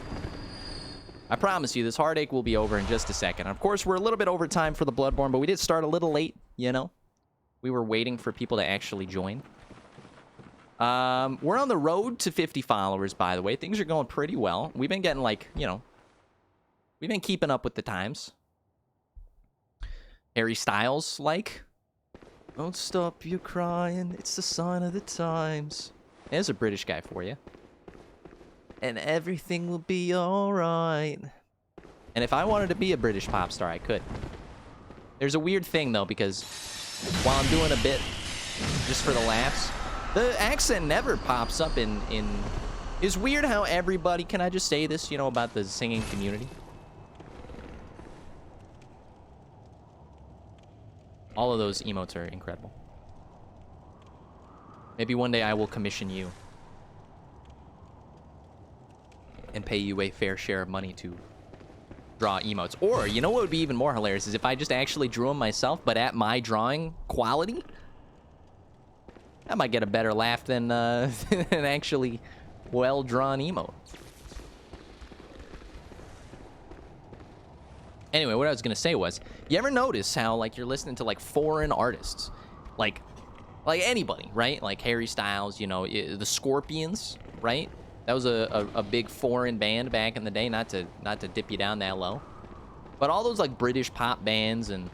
I promise you, this heartache will be over in just a second. Of course, we're a little bit over time for the Bloodborne, but we did start a little late, you know? We were waiting for people to actually join. We're on the road to 50 followers, by the way. Things are going pretty well. We've been getting, like, you know, we've been keeping up with the times. Harry Styles, like, don't stop your crying. It's the sign of the times. There's a British guy for you. And everything will be alright. And if I wanted to be a British pop star, I could. There's a weird thing, though, because while I'm doing a bit just for the laughs, the accent never pops up in... It's weird how everybody... Can I just say this, you know, about the singing community? All of those emotes are incredible. Maybe one day I will commission you and pay you a fair share of money to draw emotes. Or, you know what would be even more hilarious is if I just actually drew them myself, but at my drawing quality. I might get a better laugh than an actually well-drawn emote. Anyway, what I was gonna say was, you ever notice how like you're listening to like foreign artists, like anybody, right? Like Harry Styles, you know, the Scorpions, right? That was a big foreign band back in the day. Not to dip you down that low, but all those like British pop bands and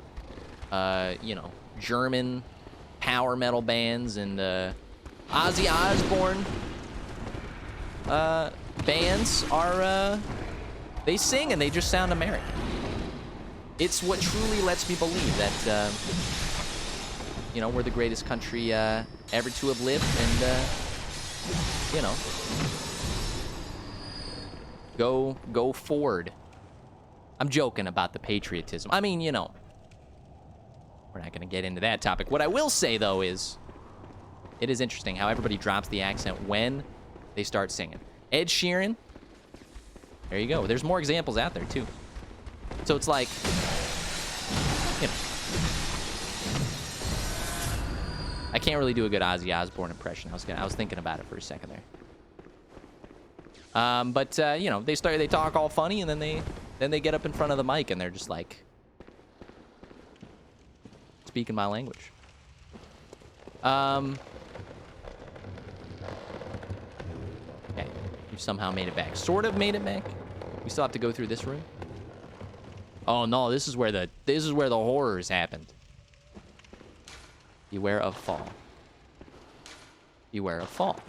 you know, German power metal bands and Ozzy Osbourne bands are they sing and they just sound American. It's what truly lets me believe that you know, we're the greatest country ever to have lived, and you know, go forward. I'm joking about the patriotism. I mean, you know, we're not going to get into that topic. What I will say, though, is it is interesting how everybody drops the accent when they start singing. Ed Sheeran, there you go. There's more examples out there, too. So it's like, you know, I can't really do a good Ozzy Osbourne impression. I was thinking about it for a second there. But you know, they talk all funny, and then they get up in front of the mic and they're just like speaking my language. Okay, we've somehow made it back. Sort of made it back. We still have to go through this room. Oh no, this is where the horrors happened. Beware of fall. Beware of fall.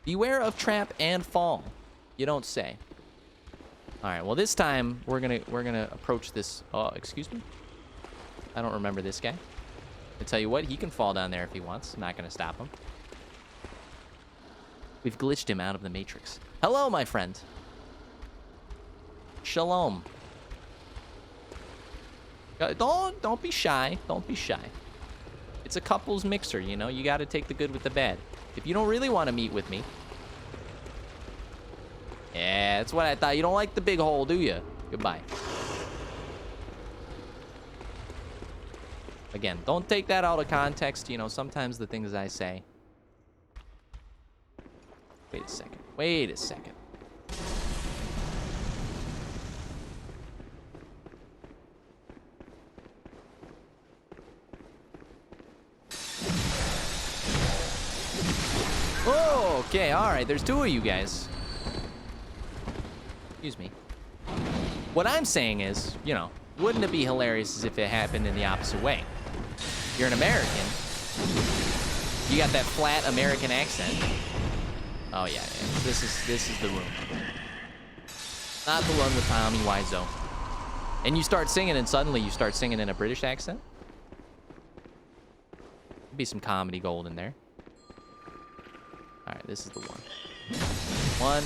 Beware of trap and fall. You don't say. All right. Well, this time we're gonna approach this. Oh, excuse me. I don't remember this guy. I tell you what, he can fall down there if he wants. I'm not gonna stop him. We've glitched him out of the Matrix. Hello, my friend. Shalom. Don't be shy. Don't be shy. It's a couples mixer, you know? You got to take the good with the bad. If you don't really want to meet with me... Yeah, that's what I thought. You don't like the big hole, do you? Goodbye. Again, don't take that out of context. You know, sometimes the things I say... Wait a second. Wait a second. Oh, okay, all right. There's two of you guys. Excuse me. What I'm saying is, you know, wouldn't it be hilarious as if it happened in the opposite way? You're an American. You got that flat American accent. Oh yeah. This is the room. Not the one with Tommy Wiseau. And you start singing, and suddenly you start singing in a British accent. Be some comedy gold in there. All right, this is the one. 1,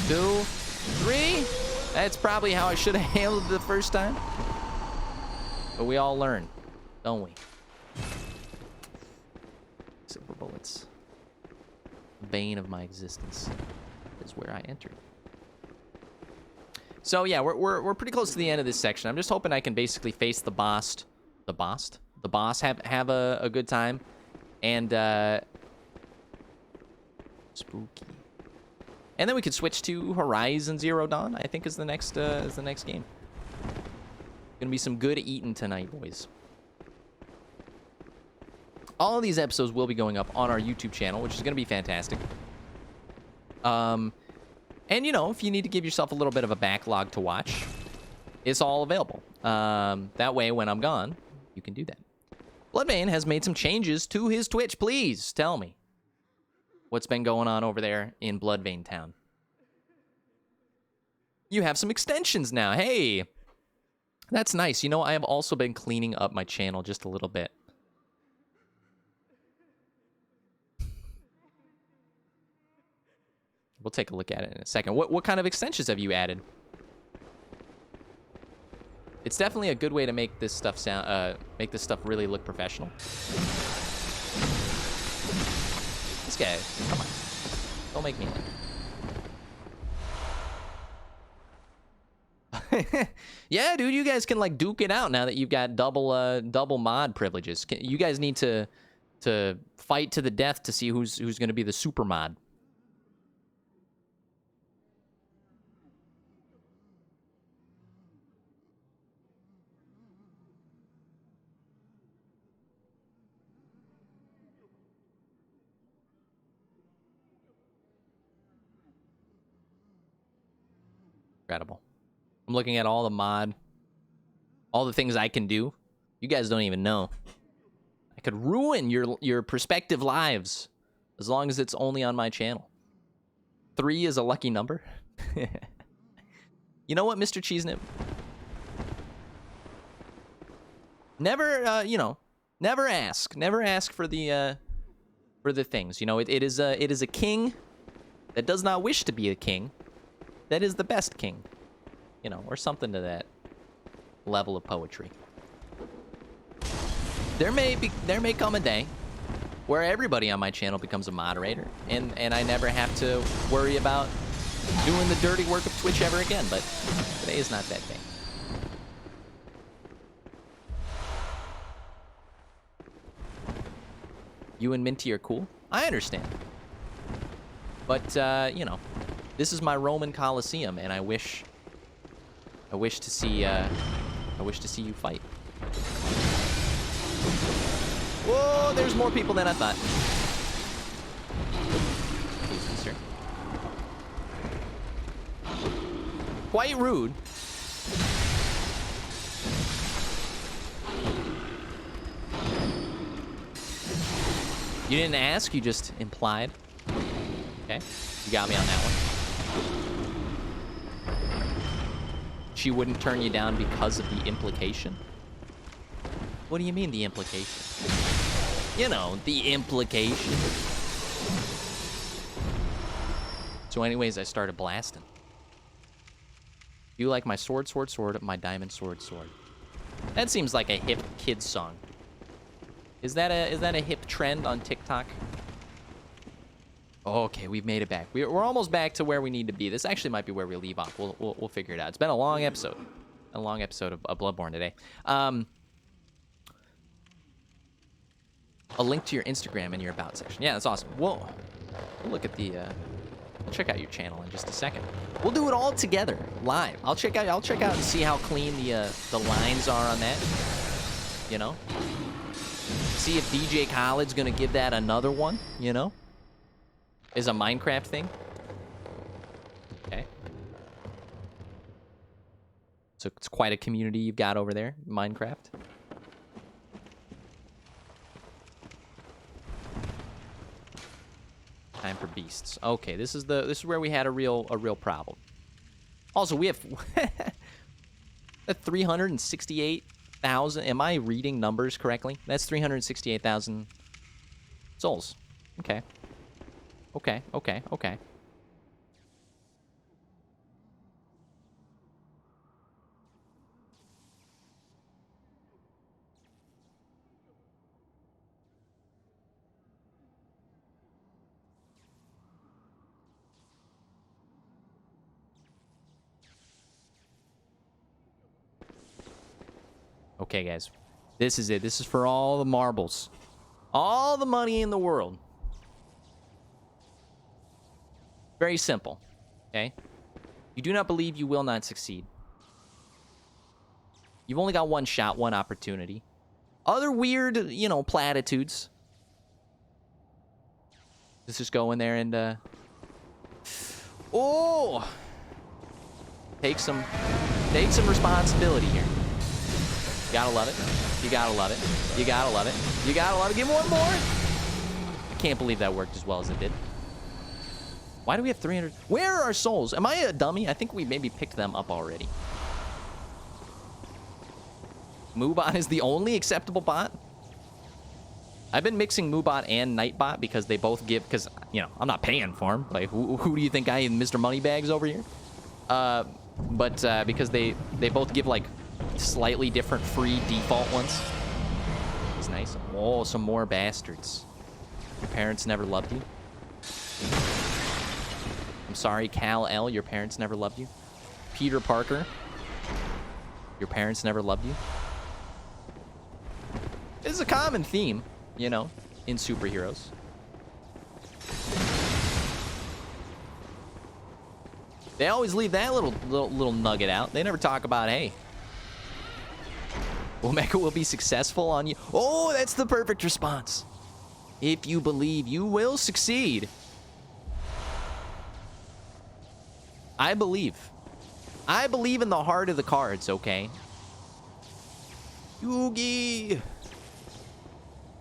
2, 3. That's probably how I should have handled it the first time. But we all learn, don't we? Silver bullets. The bane of my existence is where I entered. So yeah, we're pretty close to the end of this section. I'm just hoping I can basically face the boss. The boss have a good time, and spooky. And then we could switch to Horizon Zero Dawn, I think is the next game. Gonna be some good eating tonight, boys. All of these episodes will be going up on our YouTube channel, which is gonna be fantastic. And you know, if you need to give yourself a little bit of a backlog to watch, it's all available. That way, when I'm gone, you can do that. Bloodbane has made some changes to his Twitch. Please tell me what's been going on over there in Bloodbane Town. You have some extensions now. Hey, that's nice. You know, I have also been cleaning up my channel just a little bit. We'll take a look at it in a second. What kind of extensions have you added? It's definitely a good way to make this stuff make this stuff really look professional. This guy, come on, don't make me laugh. Yeah, dude, you guys can like duke it out now that you've got double mod privileges. You guys need to fight to the death to see who's going to be the super mod. Incredible. I'm looking at all the things I can do. You guys don't even know. I could ruin your prospective lives as long as it's only on my channel. 3 is a lucky number. You know what, Mr. Cheesenip? Never, never ask. Never ask for the things. You know, it is a king that does not wish to be a king that is the best king. You know, or something to that level of poetry. There may come a day where everybody on my channel becomes a moderator, and I never have to worry about doing the dirty work of Twitch ever again, but today is not that day. You and Minty are cool. I understand. But, you know, this is my Roman Colosseum, and I wish to see you fight. Whoa, there's more people than I thought. Excuse me, sir. Quite rude. You didn't ask, you just implied. Okay, you got me on that one. She wouldn't turn you down because of the implication? What do you mean, the implication? You know, the implication. So anyways, I started blasting. You like my sword, sword, sword, my diamond sword, sword. That seems like a hip kids song. Is that a hip trend on TikTok? Okay, we've made it back. We're almost back to where we need to be. This actually might be where we leave off. We'll figure it out. It's been a long episode. A long episode of Bloodborne today. A link to your Instagram in your About section. Yeah, that's awesome. We'll look at the... I'll check out your channel in just a second. We'll do it all together, live. I'll check out and see how clean the lines are on that. You know? See if DJ Khaled's gonna give that another one, you know? Is a Minecraft thing. Okay. So it's quite a community you've got over there, Minecraft. Time for beasts. Okay, this is where we had a real problem. Also, we have 368,000. Am I reading numbers correctly? That's 368,000 souls. Okay. Okay. Okay, guys. This is it. This is for all the marbles. All the money in the world. Very simple. Okay? You do not believe you will not succeed. You've only got one shot, one opportunity. Other weird, you know, platitudes. Let's just go in there and, oh! Take some responsibility here. You gotta love it. You gotta love it. You gotta love it. You gotta love it. Give me one more. I can't believe that worked as well as it did. Why do we have 300? Where are our souls? Am I a dummy? I think we maybe picked them up already. Moobot is the only acceptable bot? I've been mixing Moobot and Nightbot because they both give, because, you know, I'm not paying for them. Like, who do you think I am, Mr. Moneybags over here? Because they both give, like, slightly different free default ones. It's nice. Oh, some more bastards. Your parents never loved you? I'm sorry, Cal L, your parents never loved you? Peter Parker, your parents never loved you? It's a common theme, you know, in superheroes. They always leave that little nugget out. They never talk about, hey, Omega will be successful on you. Oh, that's the perfect response. If you believe, you will succeed. I believe. I believe in the heart of the cards, okay? Yugi!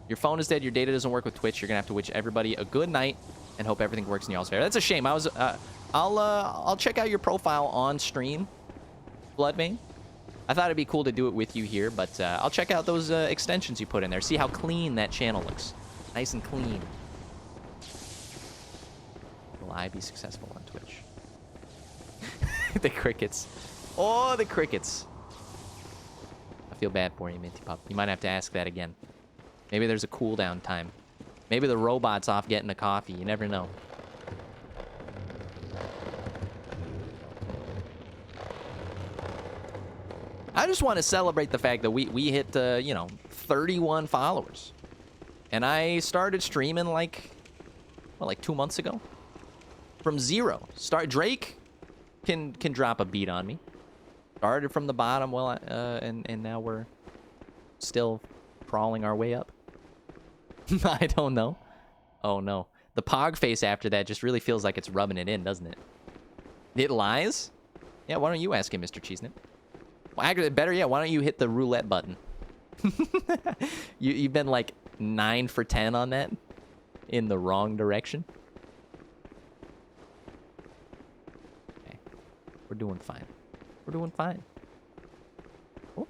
Your phone is dead. Your data doesn't work with Twitch. You're gonna have to wish everybody a good night and hope everything works in y'all's favor. That's a shame. I'll check out your profile on stream, Bloodbane. I thought it'd be cool to do it with you here, but I'll check out those extensions you put in there. See how clean that channel looks. Nice and clean. Will I be successful on Twitch? The crickets. Oh, the crickets. I feel bad for you, Minty Pup. You might have to ask that again. Maybe there's a cooldown time. Maybe the robot's off getting a coffee. You never know. I just want to celebrate the fact that we hit, you know, 31 followers. And I started streaming like, well, like 2 months ago. From 0. Drake can drop a beat on me. Started from the bottom, well, and now we're still crawling our way up. I don't know. Oh, no. The pog face after that just really feels like it's rubbing it in, doesn't it? It lies? Yeah, why don't you ask him, Mr. Cheesenip? Well, actually, better yet, why don't you hit the roulette button? You've been like 9 for 10 on that in the wrong direction. Okay. We're doing fine. We're doing fine. Oh.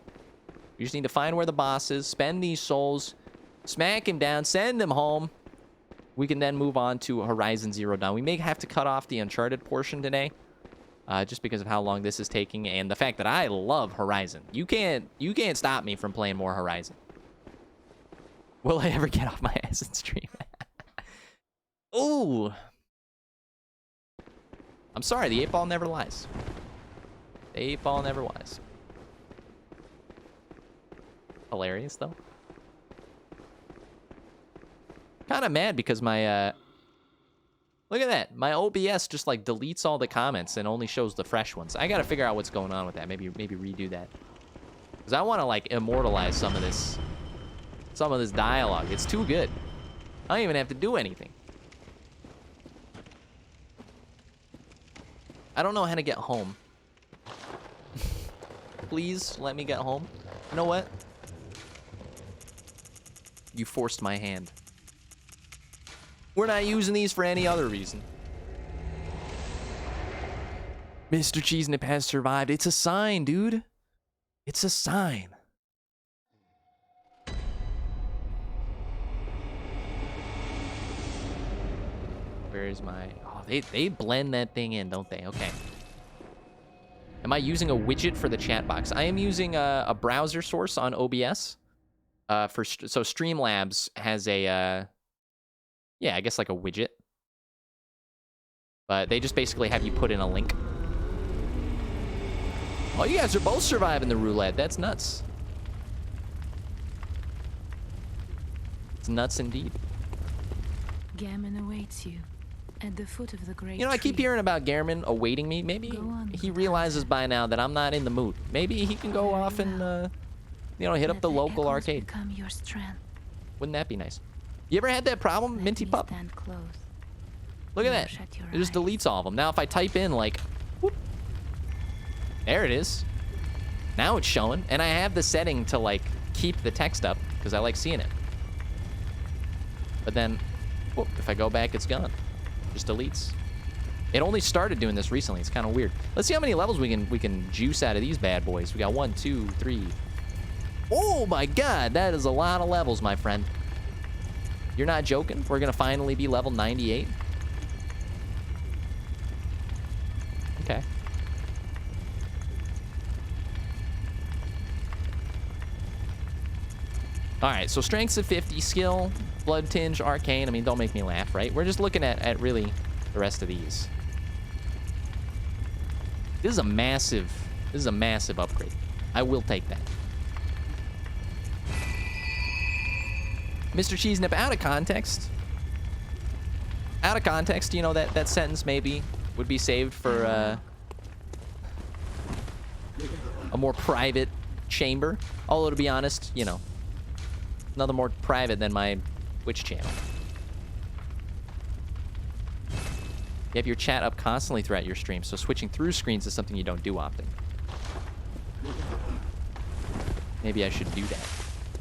We just need to find where the boss is, spend these souls, smack him down, send him home. We can then move on to Horizon Zero Dawn. We may have to cut off the Uncharted portion today. Just because of how long this is taking and the fact that I love Horizon. You can't stop me from playing more Horizon. Will I ever get off my ass and stream? Ooh. I'm sorry, the 8-ball never lies. The 8-ball never lies. Hilarious, though. Kind of mad because my, look at that. My OBS just, like, deletes all the comments and only shows the fresh ones. I gotta figure out what's going on with that. Maybe redo that. Because I want to, like, immortalize some of this dialogue. It's too good. I don't even have to do anything. I don't know how to get home. Please let me get home. You know what? You forced my hand. We're not using these for any other reason. Mr. Cheesenip has survived. It's a sign, dude. It's a sign. Where is my... Oh, they blend that thing in, don't they? Okay. Am I using a widget for the chat box? I am using a browser source on OBS. So Streamlabs has a... yeah, I guess like a widget. But they just basically have you put in a link. Oh, you guys are both surviving the roulette. That's nuts. It's nuts indeed. Gammon awaits you at the foot of the great You know, I keep hearing about Gammon awaiting me. Maybe he realizes by now that I'm not in the mood. Maybe he can go off and, you know, hit up the local arcade. Your strength. Wouldn't that be nice? You ever had that problem, Minty Pup? Look at that. It just deletes all of them. Now if I type in, like, whoop, there it is. Now it's showing. And I have the setting to, like, keep the text up because I like seeing it. But then, whoop, if I go back, it's gone. Just deletes. It only started doing this recently. It's kind of weird. Let's see how many levels we can juice out of these bad boys. We got 1, 2, 3. Oh my god, that is a lot of levels, my friend. You're not joking? We're gonna finally be level 98? Okay. Alright, so strength's at 50, skill, blood tinge, arcane. I mean, don't make me laugh, right? We're just looking at really the rest of these. This is a massive upgrade. I will take that. Mr. Cheesenip, out of context, you know, that sentence maybe would be saved for a more private chamber. Although, to be honest, you know, nothing more private than my Twitch channel. You have your chat up constantly throughout your stream, so switching through screens is something you don't do often. Maybe I should do that.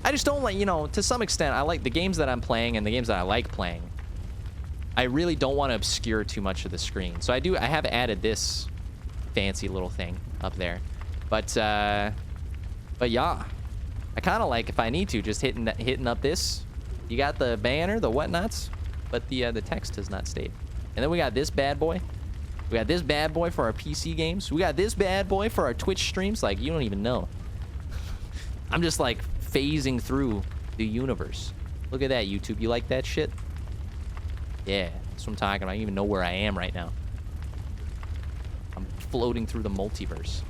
I just don't like, you know, to some extent, I like the games that I'm playing and the games that I like playing. I really don't want to obscure too much of the screen. So I have added this fancy little thing up there. But yeah. I kind of like, if I need to, just hitting up this. You got the banner, the whatnots, but the text has not stayed. And then we got this bad boy. We got this bad boy for our PC games. We got this bad boy for our Twitch streams. Like, you don't even know. I'm just, like, phasing through the universe. Look at that, YouTube. You like that shit? Yeah, that's what I'm talking about. I don't even know where I am right now. I'm floating through the multiverse.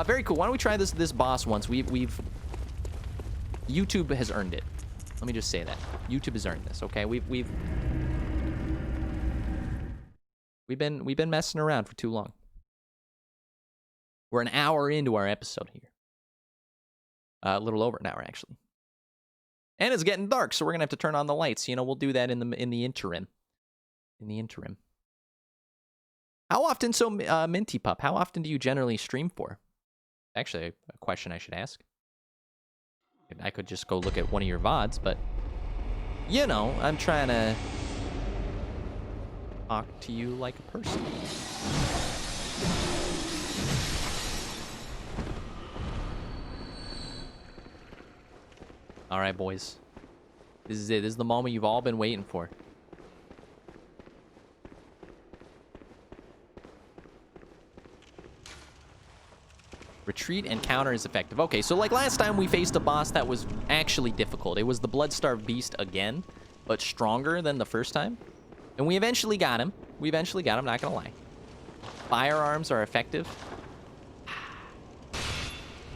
Very cool. Why don't we try this boss once? YouTube has earned it. Let me just say that. YouTube has earned this, okay? We've been messing around for too long. We're an hour into our episode here. A little over an hour, actually. And it's getting dark, so we're gonna have to turn on the lights. You know, we'll do that in the interim. In the interim. How often, Minty Pup, how often do you generally stream for? Actually, a question I should ask. I could just go look at one of your VODs, but, you know, I'm trying to talk to you like a person. All right, boys. This is it. This is the moment you've all been waiting for. Retreat and counter is effective. Okay, so like last time we faced a boss that was actually difficult. It was the Bloodstarved Beast again, but stronger than the first time. And we eventually got him. Not gonna lie. Firearms are effective.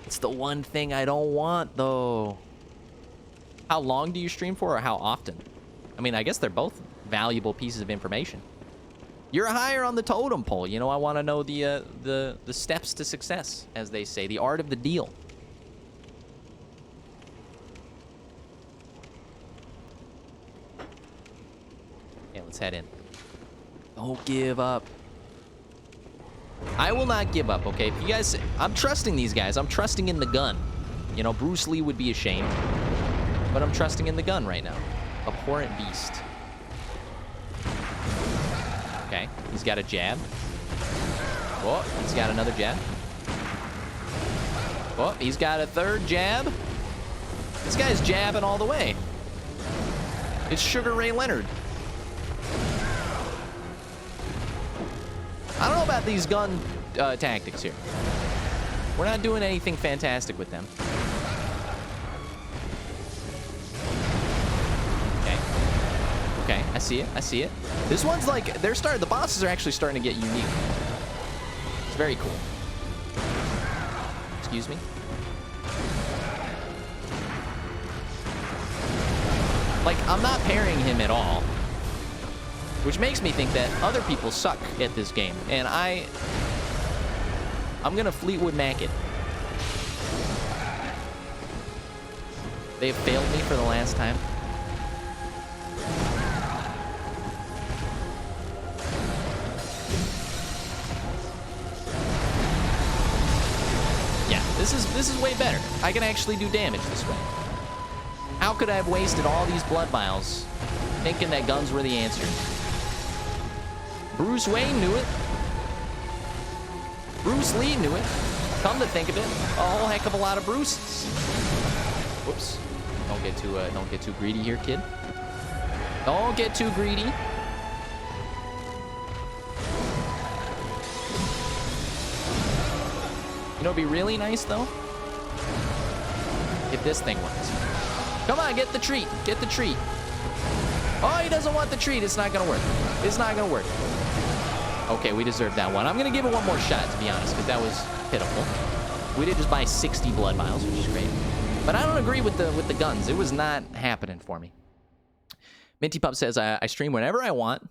It's the one thing I don't want, though. How long do you stream for, or how often? I mean, I guess they're both valuable pieces of information. You're higher on the totem pole. You know, I want to know the steps to success, as they say, the art of the deal. Yeah, let's head in. Don't give up. I will not give up, okay? If you guys, I'm trusting these guys. I'm trusting in the gun. You know, Bruce Lee would be ashamed. But I'm trusting in the gun right now. Abhorrent Beast. Okay, he's got a jab. Oh, he's got another jab. Oh, he's got a third jab. This guy's jabbing all the way. It's Sugar Ray Leonard. I don't know about these gun tactics here. We're not doing anything fantastic with them. Okay, I see it. I see it. This one's like, the bosses are actually starting to get unique. It's very cool. Excuse me. Like, I'm not parrying him at all. Which makes me think that other people suck at this game. And I'm gonna Fleetwood Mac it. They have failed me for the last time. This is way better. I can actually do damage this way. How could I have wasted all these blood vials thinking that guns were the answer? Bruce Wayne knew it. Bruce Lee knew it. Come to think of it, a whole heck of a lot of Bruces. Whoops. Don't get too greedy here, kid. Don't get too greedy. You know, it'd be really nice, though, if this thing works. Come on, get the treat. Get the treat. Oh, he doesn't want the treat. It's not going to work. It's not going to work. Okay, we deserved that one. I'm going to give it one more shot, to be honest, because that was pitiful. We did just buy 60 blood vials, which is great. But I don't agree with the guns. It was not happening for me. Minty Pup says, I stream whenever I want,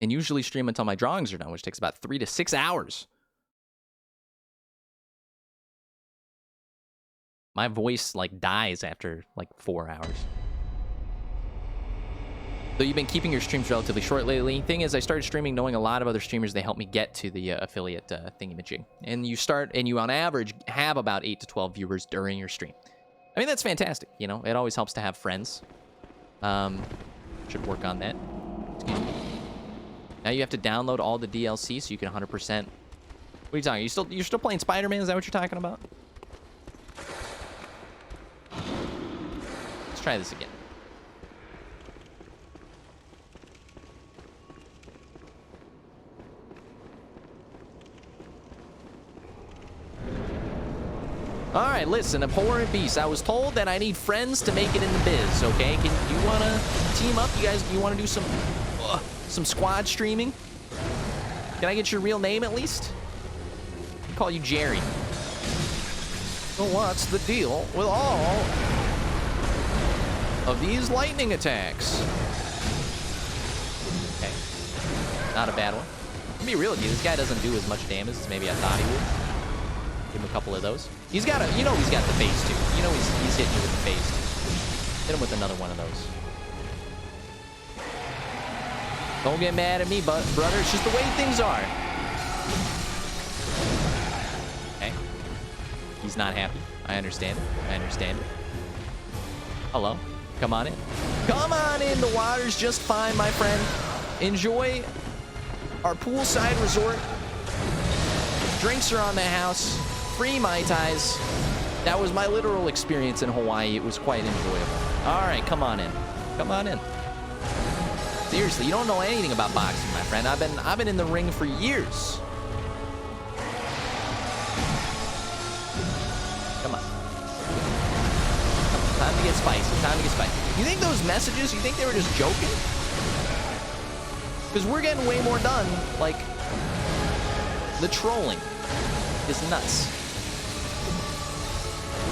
and usually stream until my drawings are done, which takes about 3 to 6 hours. My voice, like, dies after, like, 4 hours. Though you've been keeping your streams relatively short lately. Thing is, I started streaming knowing a lot of other streamers. They helped me get to the affiliate thingamajig. And you on average have about 8 to 12 viewers during your stream. I mean, that's fantastic. You know, it always helps to have friends. Should work on that. Excuse me. Now you have to download all the DLC so you can 100%. What are you talking? You're still playing Spider-Man? Is that what you're talking about? Let's try this again. All right, listen, abhorrent beast. I was told that I need friends to make it in the biz. Okay, you want to team up? You want to do some squad streaming? Can I get your real name at least? I'll call you Jerry. So what's the deal with all of these lightning attacks? Okay, not a bad one. To be real with you, this guy doesn't do as much damage as maybe I thought he would. Give him a couple of those. He's got he's got the face too. You know he's hitting you with the face too. Hit him with another one of those. Don't get mad at me, brother. It's just the way things are. Okay. He's not happy. I understand it. I understand it. Hello. Come on in. Come on in. The water's just fine, my friend. Enjoy our poolside resort. Drinks are on the house. Free Mai Tais. That was my literal experience in Hawaii. It was quite enjoyable. All right, come on in. Come on in. Seriously, you don't know anything about boxing, my friend. I've been in the ring for years. Come on. Time to get spicy. Time to get spicy. You think those messages, you think they were just joking? Because we're getting way more done. Like, the trolling is nuts.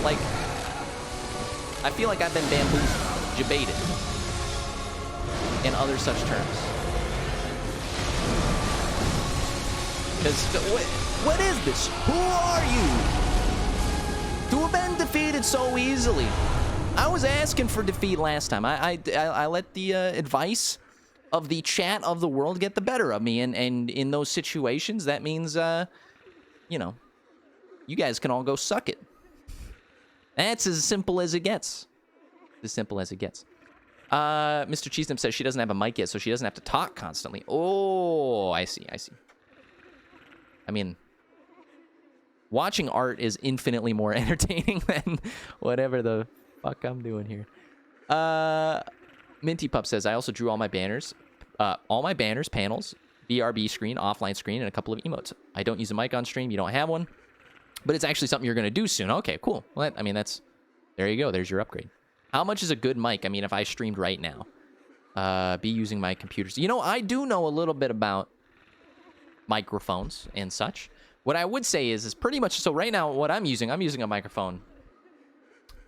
Like, I feel like I've been bamboozled, jebaited, and other such terms. Because, what is this? Who are you? To have been defeated so easily. I was asking for defeat last time. I let the advice of the chat of the world get the better of me, and in those situations, that means, you know, you guys can all go suck it. That's as simple as it gets. As simple as it gets. Mr. Cheesem says she doesn't have a mic yet, so she doesn't have to talk constantly. Oh, I see, I see. I mean, watching art is infinitely more entertaining than whatever the fuck I'm doing here. Minty Pup says, I also drew all my banners, panels, BRB screen, offline screen, and a couple of emotes. I don't use a mic on stream. You don't have one. But it's actually something you're going to do soon. Okay, cool. Well, I mean, there you go. There's your upgrade. How much is a good mic? I mean, if I streamed right now, be using my computers. You know, I do know a little bit about microphones and such. What I would say is pretty much, so right now, what I'm using a microphone.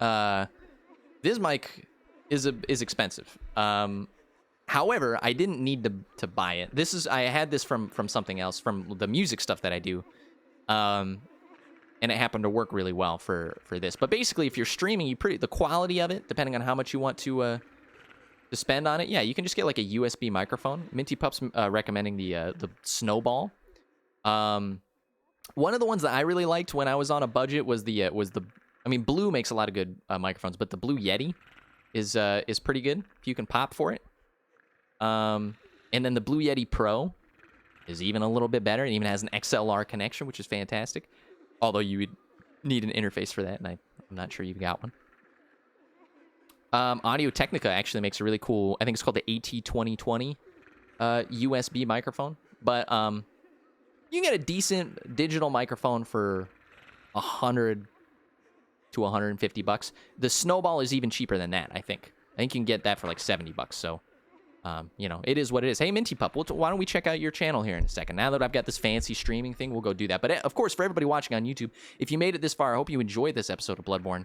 This mic is expensive. However, I didn't need to buy it. I had this from something else, from the music stuff that I do. And it happened to work really well for this. But basically, if you're streaming, the quality of it, depending on how much you want to spend on it, yeah, you can just get like a USB microphone. Minty Pup's recommending the Snowball. One of the ones that I really liked when I was on a budget was the I mean, Blue makes a lot of good microphones, but the Blue Yeti is pretty good if you can pop for it. And then the Blue Yeti Pro is even a little bit better. It even has an XLR connection, which is fantastic. Although you would need an interface for that, and I'm not sure you've got one. Audio Technica actually makes a really cool, I think it's called the AT2020 USB microphone. But you can get a decent digital microphone for $100 to $150. The Snowball is even cheaper than that, I think. I think you can get that for like $70. So, you know, it is what it is. Hey, Minty Pup, why don't we check out your channel here in a second? Now that I've got this fancy streaming thing, we'll go do that. But, of course, for everybody watching on YouTube, if you made it this far, I hope you enjoyed this episode of Bloodborne.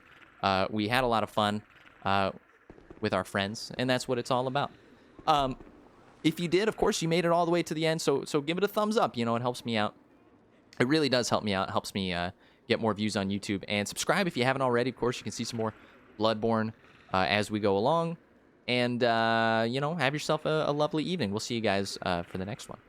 We had a lot of fun with our friends, and that's what it's all about. If you did, of course, you made it all the way to the end, so give it a thumbs up. You know, it helps me out. It really does help me out. It helps me get more views on YouTube. And subscribe if you haven't already. Of course, you can see some more Bloodborne as we go along. And, you know, have yourself a lovely evening. We'll see you guys for the next one.